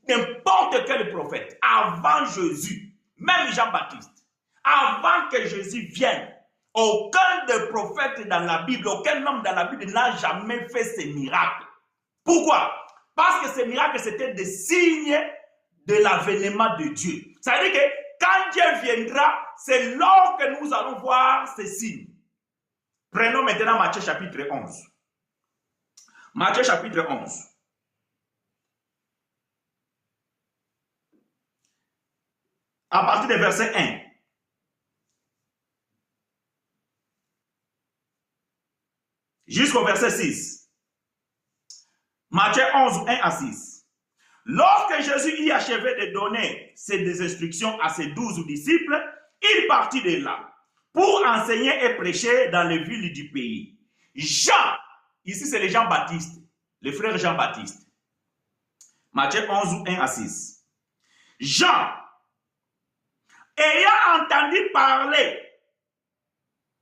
n'importe quel prophète, avant Jésus, même Jean-Baptiste, avant que Jésus vienne, aucun des prophètes dans la Bible, aucun homme dans la Bible n'a jamais fait ces miracles. Pourquoi? Parce que ces miracles, c'était des signes de l'avènement de Dieu. Ça veut dire que quand Dieu viendra, c'est là que nous allons voir ces signes. Prenons maintenant Matthieu chapitre 11. Matthieu chapitre 11. À partir du verset 1. Jusqu'au verset 6. Matthieu 11, 1 à 6. Lorsque Jésus y achevait de donner ses instructions à ses 12 disciples, il partit de là pour enseigner et prêcher dans les villes du pays. Jean, ici c'est le Jean-Baptiste, le frère Jean-Baptiste. Matthieu 11, 1 à 6. Jean, ayant entendu parler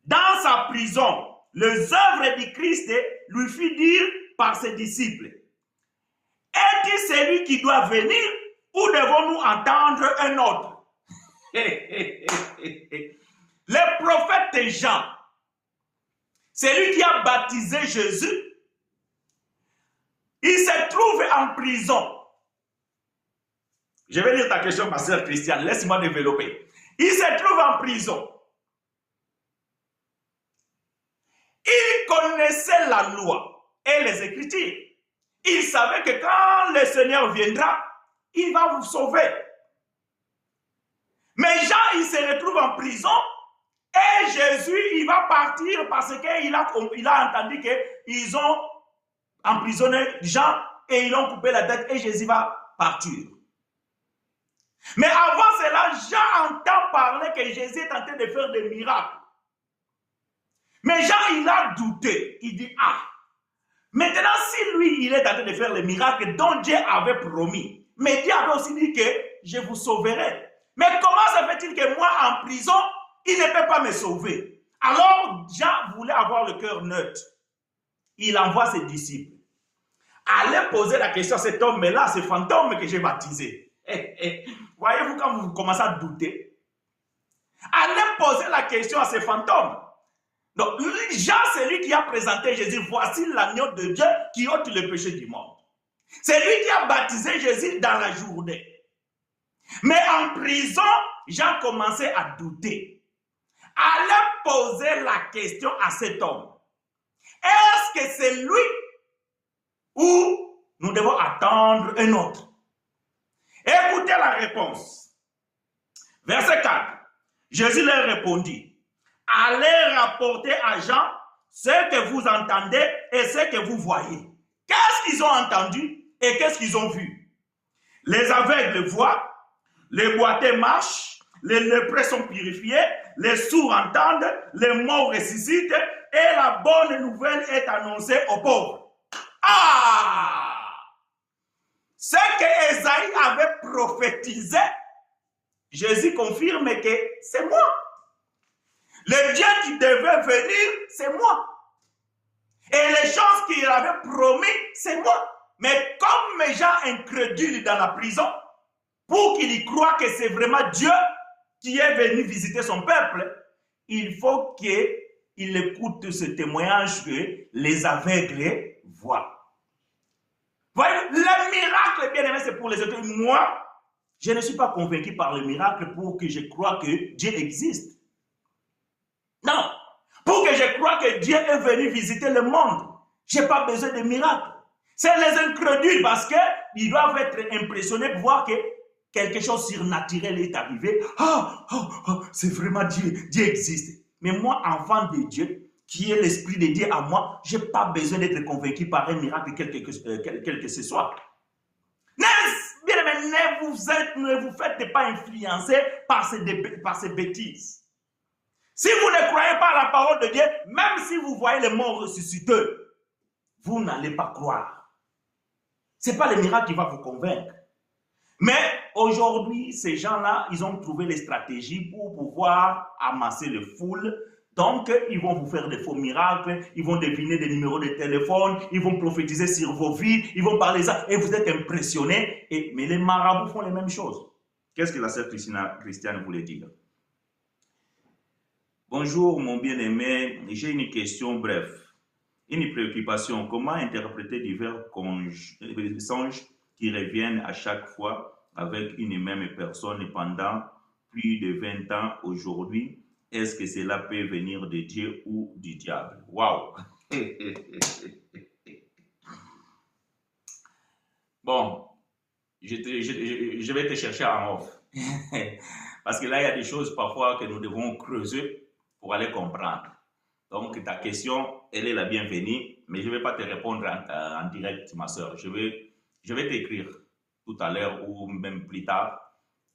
dans sa prison les œuvres du Christ, lui fit dire par ses disciples, est-il celui qui doit venir ou devons-nous entendre un autre? Le prophète Jean, celui qui a baptisé Jésus, il se trouve en prison. Je vais lire ta question, ma sœur Christiane, laisse-moi développer. Il se trouve en prison. Il connaissait la loi et les Écritures. Il savait que quand le Seigneur viendra, il va vous sauver. Mais Jean, il se retrouve en prison et Jésus, il va partir parce qu'il a entendu qu'ils ont emprisonné Jean et ils ont coupé la tête et Jésus va partir. Mais avant cela, Jean entend parler que Jésus est en train de faire des miracles. Mais Jean, il a douté. Il dit, ah, maintenant, si lui, il est en train de faire les miracles dont Dieu avait promis, mais Dieu avait aussi dit que je vous sauverai. Mais comment ça fait-il que moi, en prison, il ne peut pas me sauver? Alors, Jean voulait avoir le cœur neutre. Il envoie ses disciples. Allez poser la question à cet homme-là, ce fantôme que j'ai baptisé. Voyez-vous quand vous commencez à douter? Allez poser la question à ce fantôme. Donc, Jean, c'est lui qui a présenté Jésus. Voici l'agneau de Dieu qui ôte le péché du monde. C'est lui qui a baptisé Jésus dans la journée. Mais en prison, Jean commençait à douter. Allez poser la question à cet homme. Est-ce que c'est lui ou nous devons attendre un autre? Écoutez la réponse. Verset 4. Jésus leur répondit, allez rapporter à Jean ce que vous entendez et ce que vous voyez. Qu'est-ce qu'ils ont entendu et qu'est-ce qu'ils ont vu? Les aveugles voient, les boiteux marchent, les lépreux sont purifiés, les sourds entendent, les morts ressuscitent et la bonne nouvelle est annoncée aux pauvres. Ah! Ce que Ésaïe avait prophétisé, Jésus confirme que c'est moi. Le Dieu qui devait venir, c'est moi. Et les choses qu'il avait promis, c'est moi. Mais comme mes gens incrédules dans la prison, pour qu'ils y croient que c'est vraiment Dieu qui est venu visiter son peuple, il faut qu'il écoute ce témoignage que les aveugles voient. Voyez, le miracle, bien aimé, c'est pour les autres. Moi, je ne suis pas convaincu par le miracle pour que je croie que Dieu existe. Non. Pour que je croie que Dieu est venu visiter le monde, je n'ai pas besoin de miracle. C'est les incrédules parce qu'ils doivent être impressionnés pour voir que quelque chose de surnaturel est arrivé. C'est vraiment Dieu. Dieu existe. Mais moi, enfant de Dieu, qui est l'Esprit de Dieu à moi, je n'ai pas besoin d'être convaincu par un miracle quel que ce soit. Bien aimé, ne vous faites pas influencer par ces bêtises. Si vous ne croyez pas à la parole de Dieu, même si vous voyez les morts ressuscités, vous n'allez pas croire. Ce n'est pas le miracle qui va vous convaincre. Mais aujourd'hui, ces gens-là, ils ont trouvé les stratégies pour pouvoir amasser les foules. Donc, ils vont vous faire des faux miracles, ils vont deviner des numéros de téléphone, ils vont prophétiser sur vos vies, ils vont parler ça, et vous êtes impressionnés. Mais les marabouts font les mêmes choses. Qu'est-ce que la sœur Christiane voulait dire? Bonjour, mon bien-aimé, j'ai une question bref. Une préoccupation, comment interpréter divers songes qui reviennent à chaque fois avec une même personne pendant plus de 20 ans aujourd'hui? Est-ce que cela peut venir de Dieu ou du diable? Waouh! Bon, je vais te chercher en off. Parce que là, il y a des choses parfois que nous devons creuser pour aller comprendre. Donc, ta question, elle est la bienvenue, mais je ne vais pas te répondre en direct, ma soeur. Je vais t'écrire tout à l'heure ou même plus tard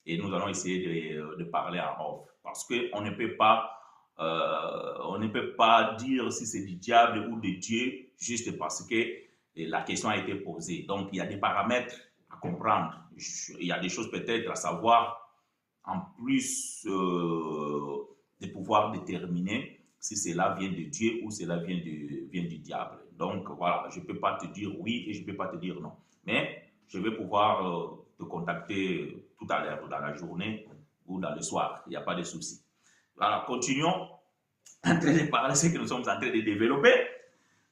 et nous allons essayer de parler en off. Parce qu'on ne peut pas dire si c'est du diable ou de Dieu juste parce que la question a été posée. Donc, il y a des paramètres à comprendre. Il y a des choses peut-être à savoir en plus de pouvoir déterminer si cela vient de Dieu ou cela vient du diable. Donc, voilà, je ne peux pas te dire oui et je ne peux pas te dire non. Mais je vais pouvoir te contacter tout à l'heure, dans la journée ou dans le soir. Il n'y a pas de souci. Voilà, continuons en train de parler ce que nous sommes en train de développer.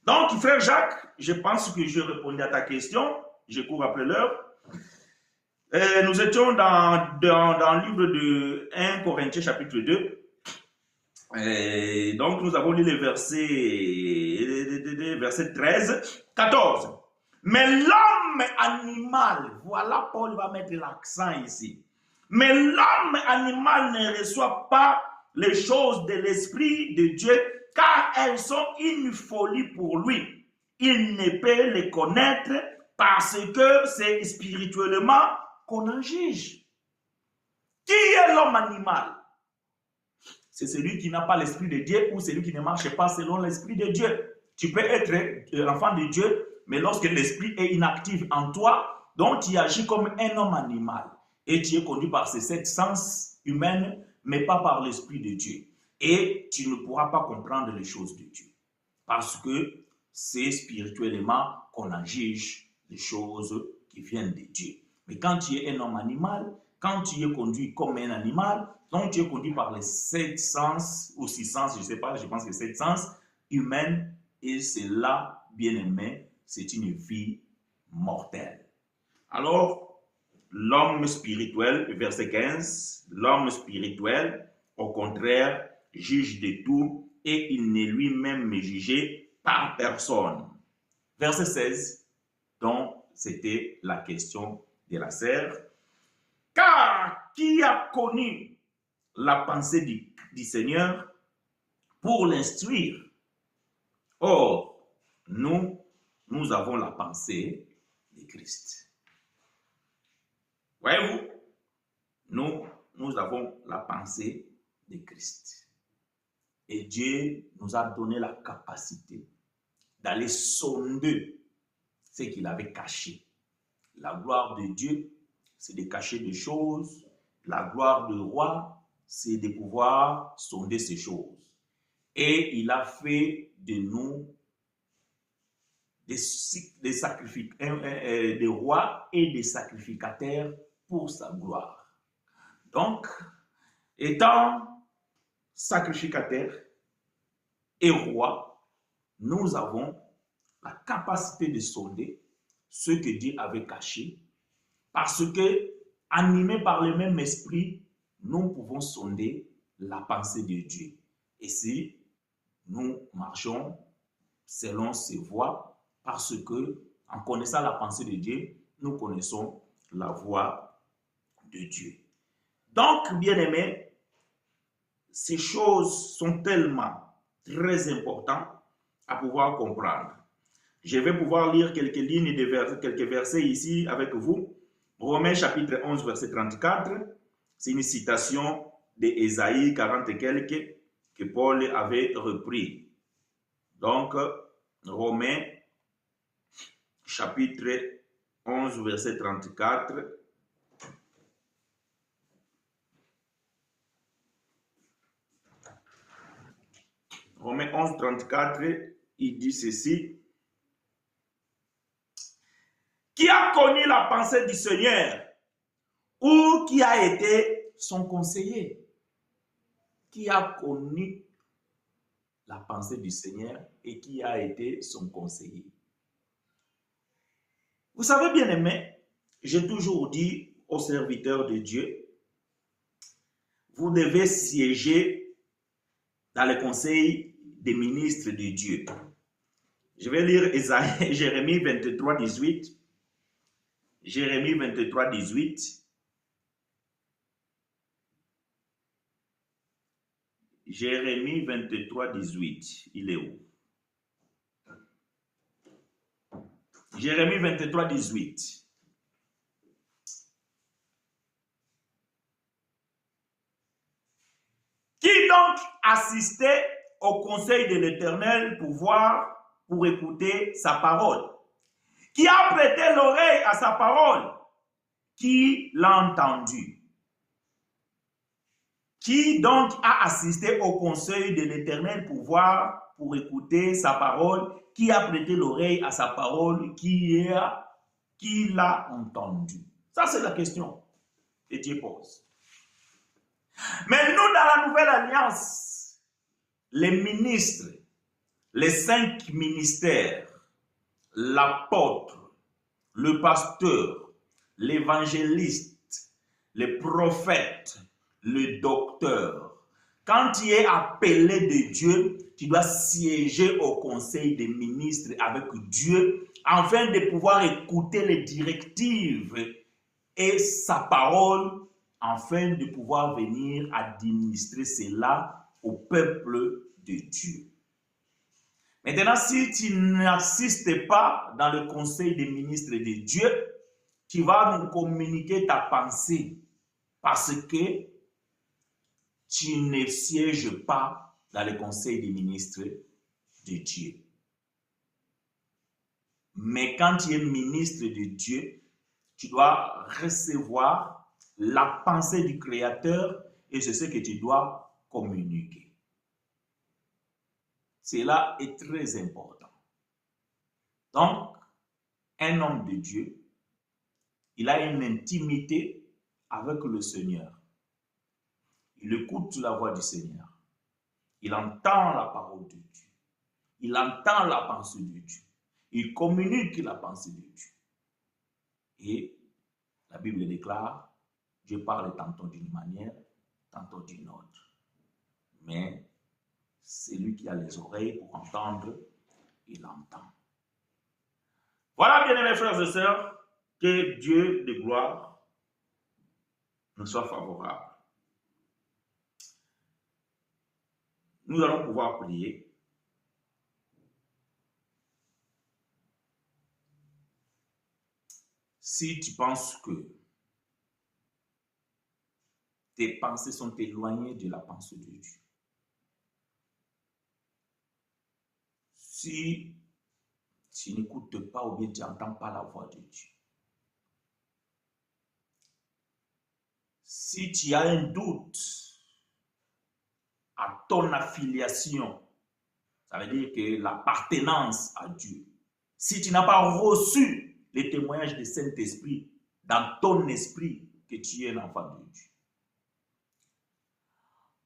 Donc, frère Jacques, je pense que je répondais à ta question. Je cours après l'heure. Nous étions dans le livre de 1 Corinthiens chapitre 2. Et donc, nous avons lu les versets 13, 14. Mais l'homme animal, voilà, Paul va mettre l'accent ici. Mais l'homme animal ne reçoit pas les choses de l'Esprit de Dieu, car elles sont une folie pour lui. Il ne peut les connaître parce que c'est spirituellement qu'on en juge. Qui est l'homme animal? c'est celui qui n'a pas l'Esprit de Dieu ou celui qui ne marche pas selon l'Esprit de Dieu. Tu peux être enfant de Dieu, mais lorsque l'Esprit est inactif en toi, donc tu agis comme un homme animal. Et tu es conduit par ces 7 sens humains, mais pas par l'Esprit de Dieu. Et tu ne pourras pas comprendre les choses de Dieu. Parce que c'est spirituellement qu'on en juge les choses qui viennent de Dieu. Mais quand tu es un homme animal, quand tu es conduit comme un animal, donc tu es conduit par les 7 sens, ou 6 sens, je ne sais pas, je pense que 7 sens humains, et c'est là, bien aimé, c'est une vie mortelle. Alors, l'homme spirituel, verset 15, l'homme spirituel, au contraire, juge de tout et il n'est lui-même jugé par personne. Verset 16, donc c'était la question de la sœur. Car qui a connu la pensée du Seigneur pour l'instruire? Or, nous avons la pensée de Christ. Voyez-vous, nous avons la pensée de Christ. Et Dieu nous a donné la capacité d'aller sonder ce qu'il avait caché. La gloire de Dieu, c'est de cacher des choses. La gloire du roi, c'est de pouvoir sonder ces choses. Et il a fait de nous des rois et des sacrificateurs pour sa gloire. Donc, étant sacrificateurs et rois, nous avons la capacité de sonder ce que Dieu avait caché, parce que, animés par le même esprit, nous pouvons sonder la pensée de Dieu. Et si nous marchons selon ses voies, parce que, en connaissant la pensée de Dieu, nous connaissons la voie de Dieu. Donc, bien-aimés, ces choses sont tellement très importantes à pouvoir comprendre. Je vais pouvoir lire quelques lignes, quelques versets ici avec vous. Romains chapitre 11, verset 34. C'est une citation d'Ésaïe 40 et quelques que Paul avait repris. Donc, Romains chapitre 11, verset 34. Romains 11, 34, il dit ceci. Qui a connu la pensée du Seigneur ou qui a été son conseiller? Qui a connu la pensée du Seigneur et qui a été son conseiller? Vous savez, bien aimé, j'ai toujours dit aux serviteurs de Dieu, vous devez siéger dans le conseil des ministres de Dieu. Je vais lire Jérémie 23, 18. Jérémie 23, 18. Jérémie 23, 18. Il est où? Jérémie 23, 18. Qui donc assistait au conseil de l'Éternel pour écouter sa parole? Qui a prêté l'oreille à sa parole? Qui l'a entendu? Qui donc a assisté au conseil de l'Éternel pour écouter sa parole? Qui a prêté l'oreille à sa parole? Qui l'a entendu? Ça, c'est la question que Dieu pose. Mais nous, dans la nouvelle alliance, les ministres, les 5 ministères, l'apôtre, le pasteur, l'évangéliste, le prophète, le docteur. Quand tu es appelé de Dieu, tu dois siéger au conseil des ministres avec Dieu afin de pouvoir écouter les directives et sa parole afin de pouvoir venir administrer cela au peuple de Dieu. Maintenant, si tu n'assistes pas dans le conseil des ministres de Dieu, tu vas nous communiquer ta pensée parce que tu ne sièges pas dans le conseil des ministres de Dieu. Mais quand tu es ministre de Dieu, tu dois recevoir la pensée du Créateur et c'est ce que tu dois communiquer. Cela est très important. Donc, un homme de Dieu, il a une intimité avec le Seigneur. Il écoute la voix du Seigneur. Il entend la parole de Dieu. Il entend la pensée de Dieu. Il communique la pensée de Dieu. Et la Bible déclare, Dieu parle tantôt d'une manière, tantôt d'une autre. Mais celui qui a les oreilles pour entendre, il entend. Voilà, bien-aimés frères et sœurs, que Dieu de gloire nous soit favorable. Nous allons pouvoir prier. Si tu penses que tes pensées sont éloignées de la pensée de Dieu, si tu n'écoutes pas ou bien tu n'entends pas la voix de Dieu, si tu as un doute à ton affiliation, ça veut dire que l'appartenance à Dieu, si tu n'as pas reçu les témoignages du Saint-Esprit dans ton esprit que tu es l'enfant de Dieu.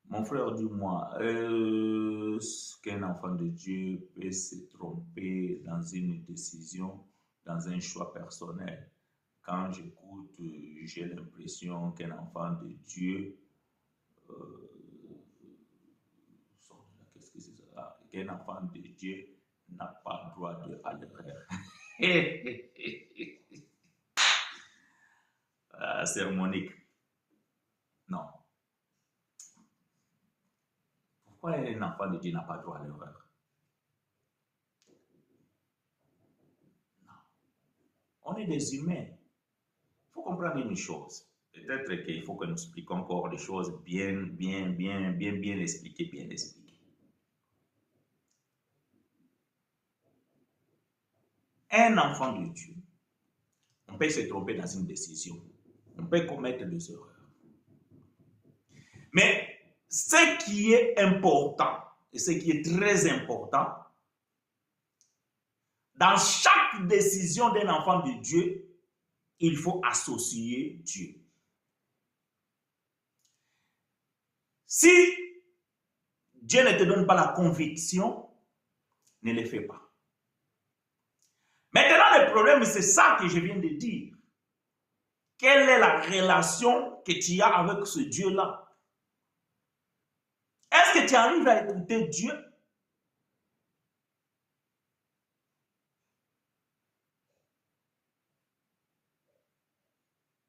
Mon frère, dis-moi, est-ce qu'un enfant de Dieu peut se tromper dans une décision, dans un choix personnel? Quand j'écoute, j'ai l'impression qu'un enfant de Dieu, qu'est-ce que c'est ça? Qu'un enfant de Dieu n'a pas le droit à l'erreur. Sermonique. Non. Pourquoi un enfant de Dieu n'a pas le droit à l'erreur? Non. On est des humains. Il faut comprendre une chose. Peut-être qu'il faut que nous expliquions encore les choses bien expliquées, bien expliquées. Un enfant de Dieu, on peut se tromper dans une décision. On peut commettre des erreurs. Mais ce qui est important, et ce qui est très important, dans chaque décision d'un enfant de Dieu, il faut associer Dieu. Si Dieu ne te donne pas la conviction, ne le fais pas. Maintenant, le problème, c'est ça que je viens de dire. Quelle est la relation que tu as avec ce Dieu-là? Est-ce que tu arrives à écouter Dieu?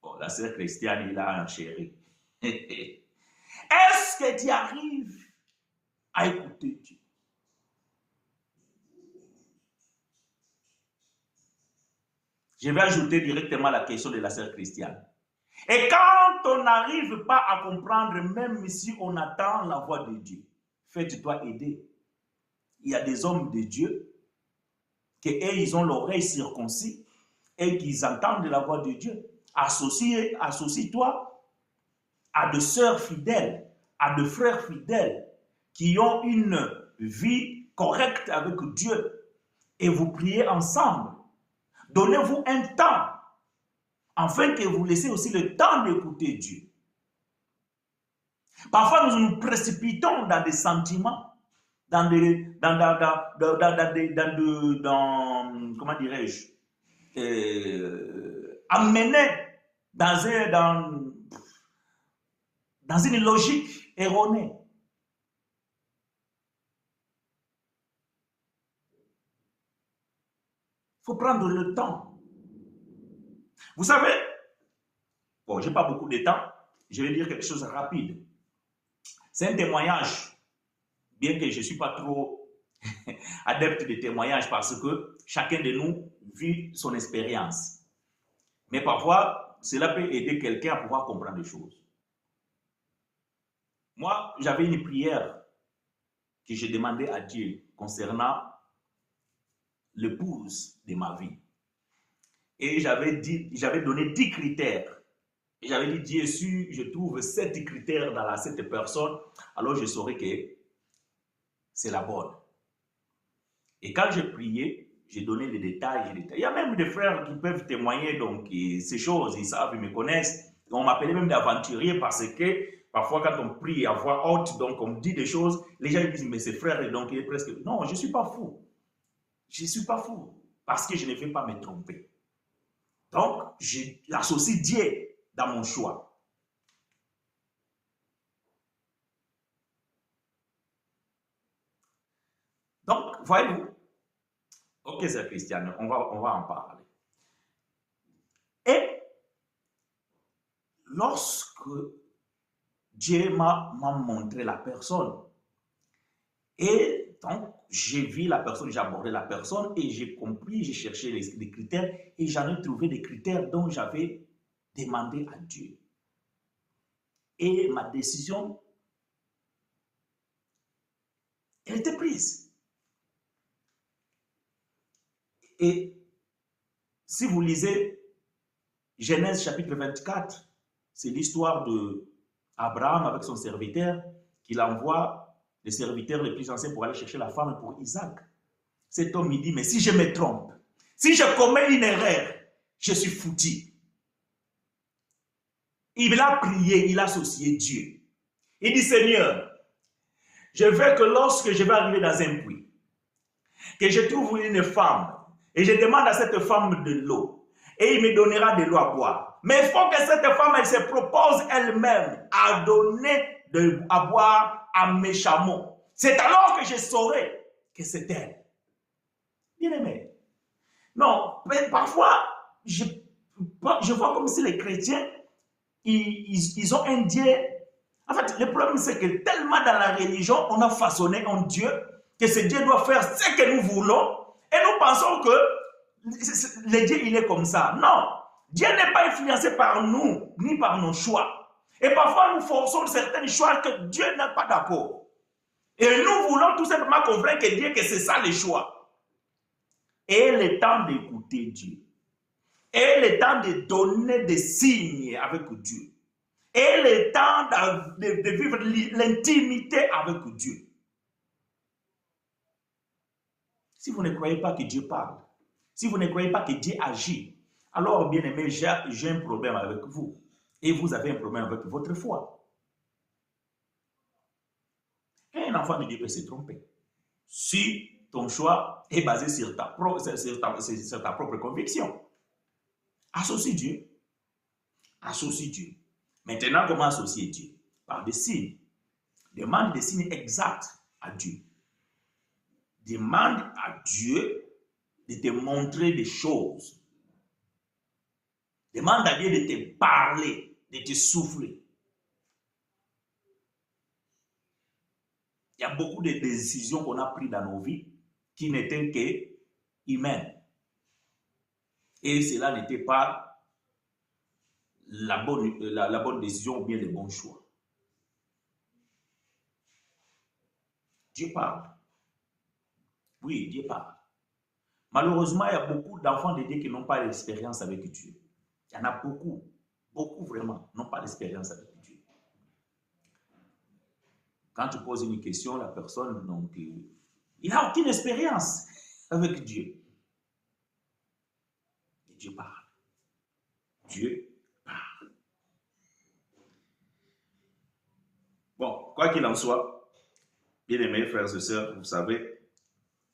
Bon, la sœur Christiane, il a un chéri. Est-ce que tu arrives à écouter Dieu? Je vais ajouter directement la question de la sœur Christiane. Et quand on n'arrive pas à comprendre, même si on attend la voix de Dieu, fais-toi aider. Il y a des hommes de Dieu qui, ils ont l'oreille circoncis et qu'ils entendent la voix de Dieu. Associe-toi à des sœurs fidèles, à des frères fidèles qui ont une vie correcte avec Dieu et vous priez ensemble. Donnez-vous un temps afin que vous laissez aussi le temps d'écouter Dieu. Parfois, nous nous précipitons dans des sentiments, comment dirais-je, amenés dans une logique erronée. Il faut prendre le temps. Vous savez, bon, je n'ai pas beaucoup de temps, je vais dire quelque chose de rapide. C'est un témoignage, bien que je ne suis pas trop adepte des témoignages parce que chacun de nous vit son expérience. Mais parfois, cela peut aider quelqu'un à pouvoir comprendre des choses. Moi, j'avais une prière que j'ai demandé à Dieu concernant l'épouse de ma vie. Et j'avais donné 10 critères. Et j'avais dit, Dieu, si je trouve 7 critères dans cette personne, alors je saurai que c'est la bonne. Et quand j'ai prié, j'ai donné les détails, Il y a même des frères qui peuvent témoigner, donc ces choses, ils savent, ils me connaissent. On m'appelait même d'aventurier parce que parfois quand on prie à voix haute, donc on dit des choses, les gens disent, mais c'est frère, et donc il est presque... Non, je ne suis pas fou. Je ne suis pas fou parce que je ne vais pas me tromper. Donc, j'associe Dieu dans mon choix. Donc, voyez-vous, ok, c'est Christiane, on va en parler. Et lorsque Dieu m'a montré la personne, et donc j'ai vu la personne, j'ai abordé la personne et j'ai compris, j'ai cherché les critères et j'en ai trouvé des critères dont j'avais demandé à Dieu. Et ma décision, elle était prise. Et si vous lisez Genèse chapitre 24, c'est l'histoire d'Abraham avec son serviteur, qu'il envoie les serviteurs les plus anciens pour aller chercher la femme pour Isaac. Cet homme, il dit, mais si je me trompe, si je commets une erreur, je suis foutu. Il a prié, il a associé Dieu. Il dit, Seigneur, je veux que lorsque je vais arriver dans un puits, que je trouve une femme, et je demande à cette femme de l'eau, et il me donnera de l'eau à boire. Mais il faut que cette femme, elle se propose elle-même à donner à boire à mes chameaux. C'est alors que je saurai que c'est elle. Bien aimé. Non, mais parfois, je vois comme si les chrétiens, ils ont un Dieu. En fait, le problème, c'est que tellement dans la religion, on a façonné un Dieu, que ce Dieu doit faire ce que nous voulons, et nous pensons que le Dieu, il est comme ça. Non, Dieu n'est pas influencé par nous, ni par nos choix. Et parfois, nous forçons certains choix que Dieu n'est pas d'accord. Et nous voulons tout simplement convaincre Dieu que c'est ça le choix. Et le temps d'écouter Dieu. Et le temps de donner des signes avec Dieu. Et le temps de vivre l'intimité avec Dieu. Si vous ne croyez pas que Dieu parle, si vous ne croyez pas que Dieu agit, alors, bien aimé, j'ai un problème avec vous. Et vous avez un problème avec votre foi. Et un enfant de Dieu peut se tromper. Si ton choix est basé sur ta propre conviction, associe Dieu. Associe Dieu. Maintenant, comment associer Dieu? Par des signes. Demande des signes exacts à Dieu. Demande à Dieu de te montrer des choses. Demande à Dieu de te parler, de te souffler. Il y a beaucoup de décisions qu'on a prises dans nos vies qui n'étaient que humaines. Et cela n'était pas la bonne décision ou bien le bon choix. Dieu parle. Oui, Dieu parle. Malheureusement, il y a beaucoup d'enfants de Dieu qui n'ont pas d'expérience avec Dieu. Il y en a beaucoup, beaucoup vraiment, n'ont pas d'expérience avec Dieu. Quand tu poses une question, la personne, donc, il n'a aucune expérience avec Dieu. Et Dieu parle. Dieu parle. Bon, quoi qu'il en soit, bien aimés frères et sœurs, vous savez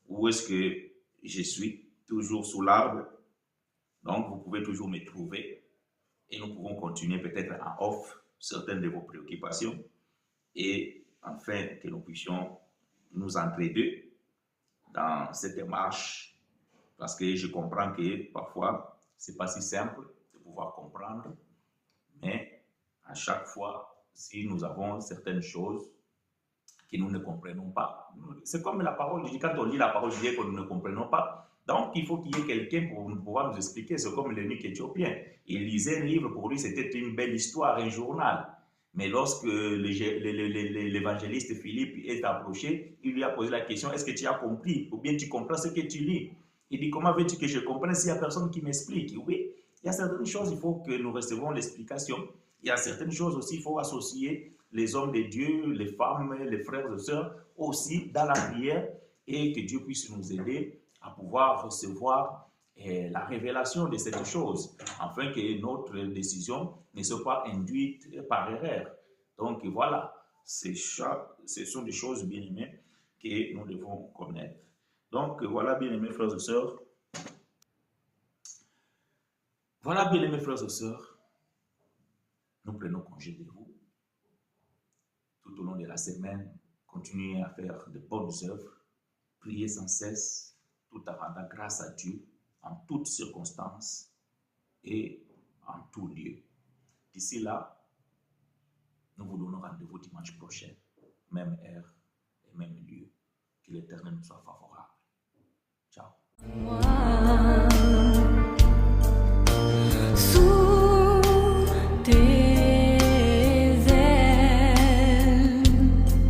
où est-ce que je suis, toujours sous l'arbre. Donc, vous pouvez toujours me trouver et nous pouvons continuer peut-être en off certaines de vos préoccupations et afin que nous puissions nous entraider dans cette démarche parce que je comprends que parfois, ce n'est pas si simple de pouvoir comprendre, mais à chaque fois, si nous avons certaines choses que nous ne comprenons pas, c'est comme la parole de Dieu, quand on lit la parole de Dieu que nous ne comprenons pas, donc il faut qu'il y ait quelqu'un pour pouvoir nous expliquer. C'est comme l'eunuque éthiopien. Il lisait un livre, pour lui c'était une belle histoire, un journal. Mais lorsque l'évangéliste Philippe est approché, il lui a posé la question, est-ce que tu as compris ou bien tu comprends ce que tu lis? Il dit, comment veux-tu que je comprenne s'il n'y a personne qui m'explique? Oui, il y a certaines choses, il faut que nous recevons l'explication. Il y a certaines choses aussi, il faut associer les hommes de Dieu, les femmes, les frères et sœurs aussi dans la prière et que Dieu puisse nous aider à pouvoir recevoir la révélation de cette chose, afin que notre décision ne soit pas induite par erreur. Donc voilà, ce sont des choses bien aimées que nous devons connaître. Donc voilà, bien aimés frères et sœurs. Voilà, bien aimés frères et sœurs. Nous prenons congé de vous. Tout au long de la semaine, continuez à faire de bonnes œuvres. Priez sans cesse, tout en rendant grâce à Dieu en toutes circonstances et en tout lieu. D'ici là, nous vous donnons rendez-vous dimanche prochain, même heure et même lieu. Que l'Éternel nous soit favorable. Ciao.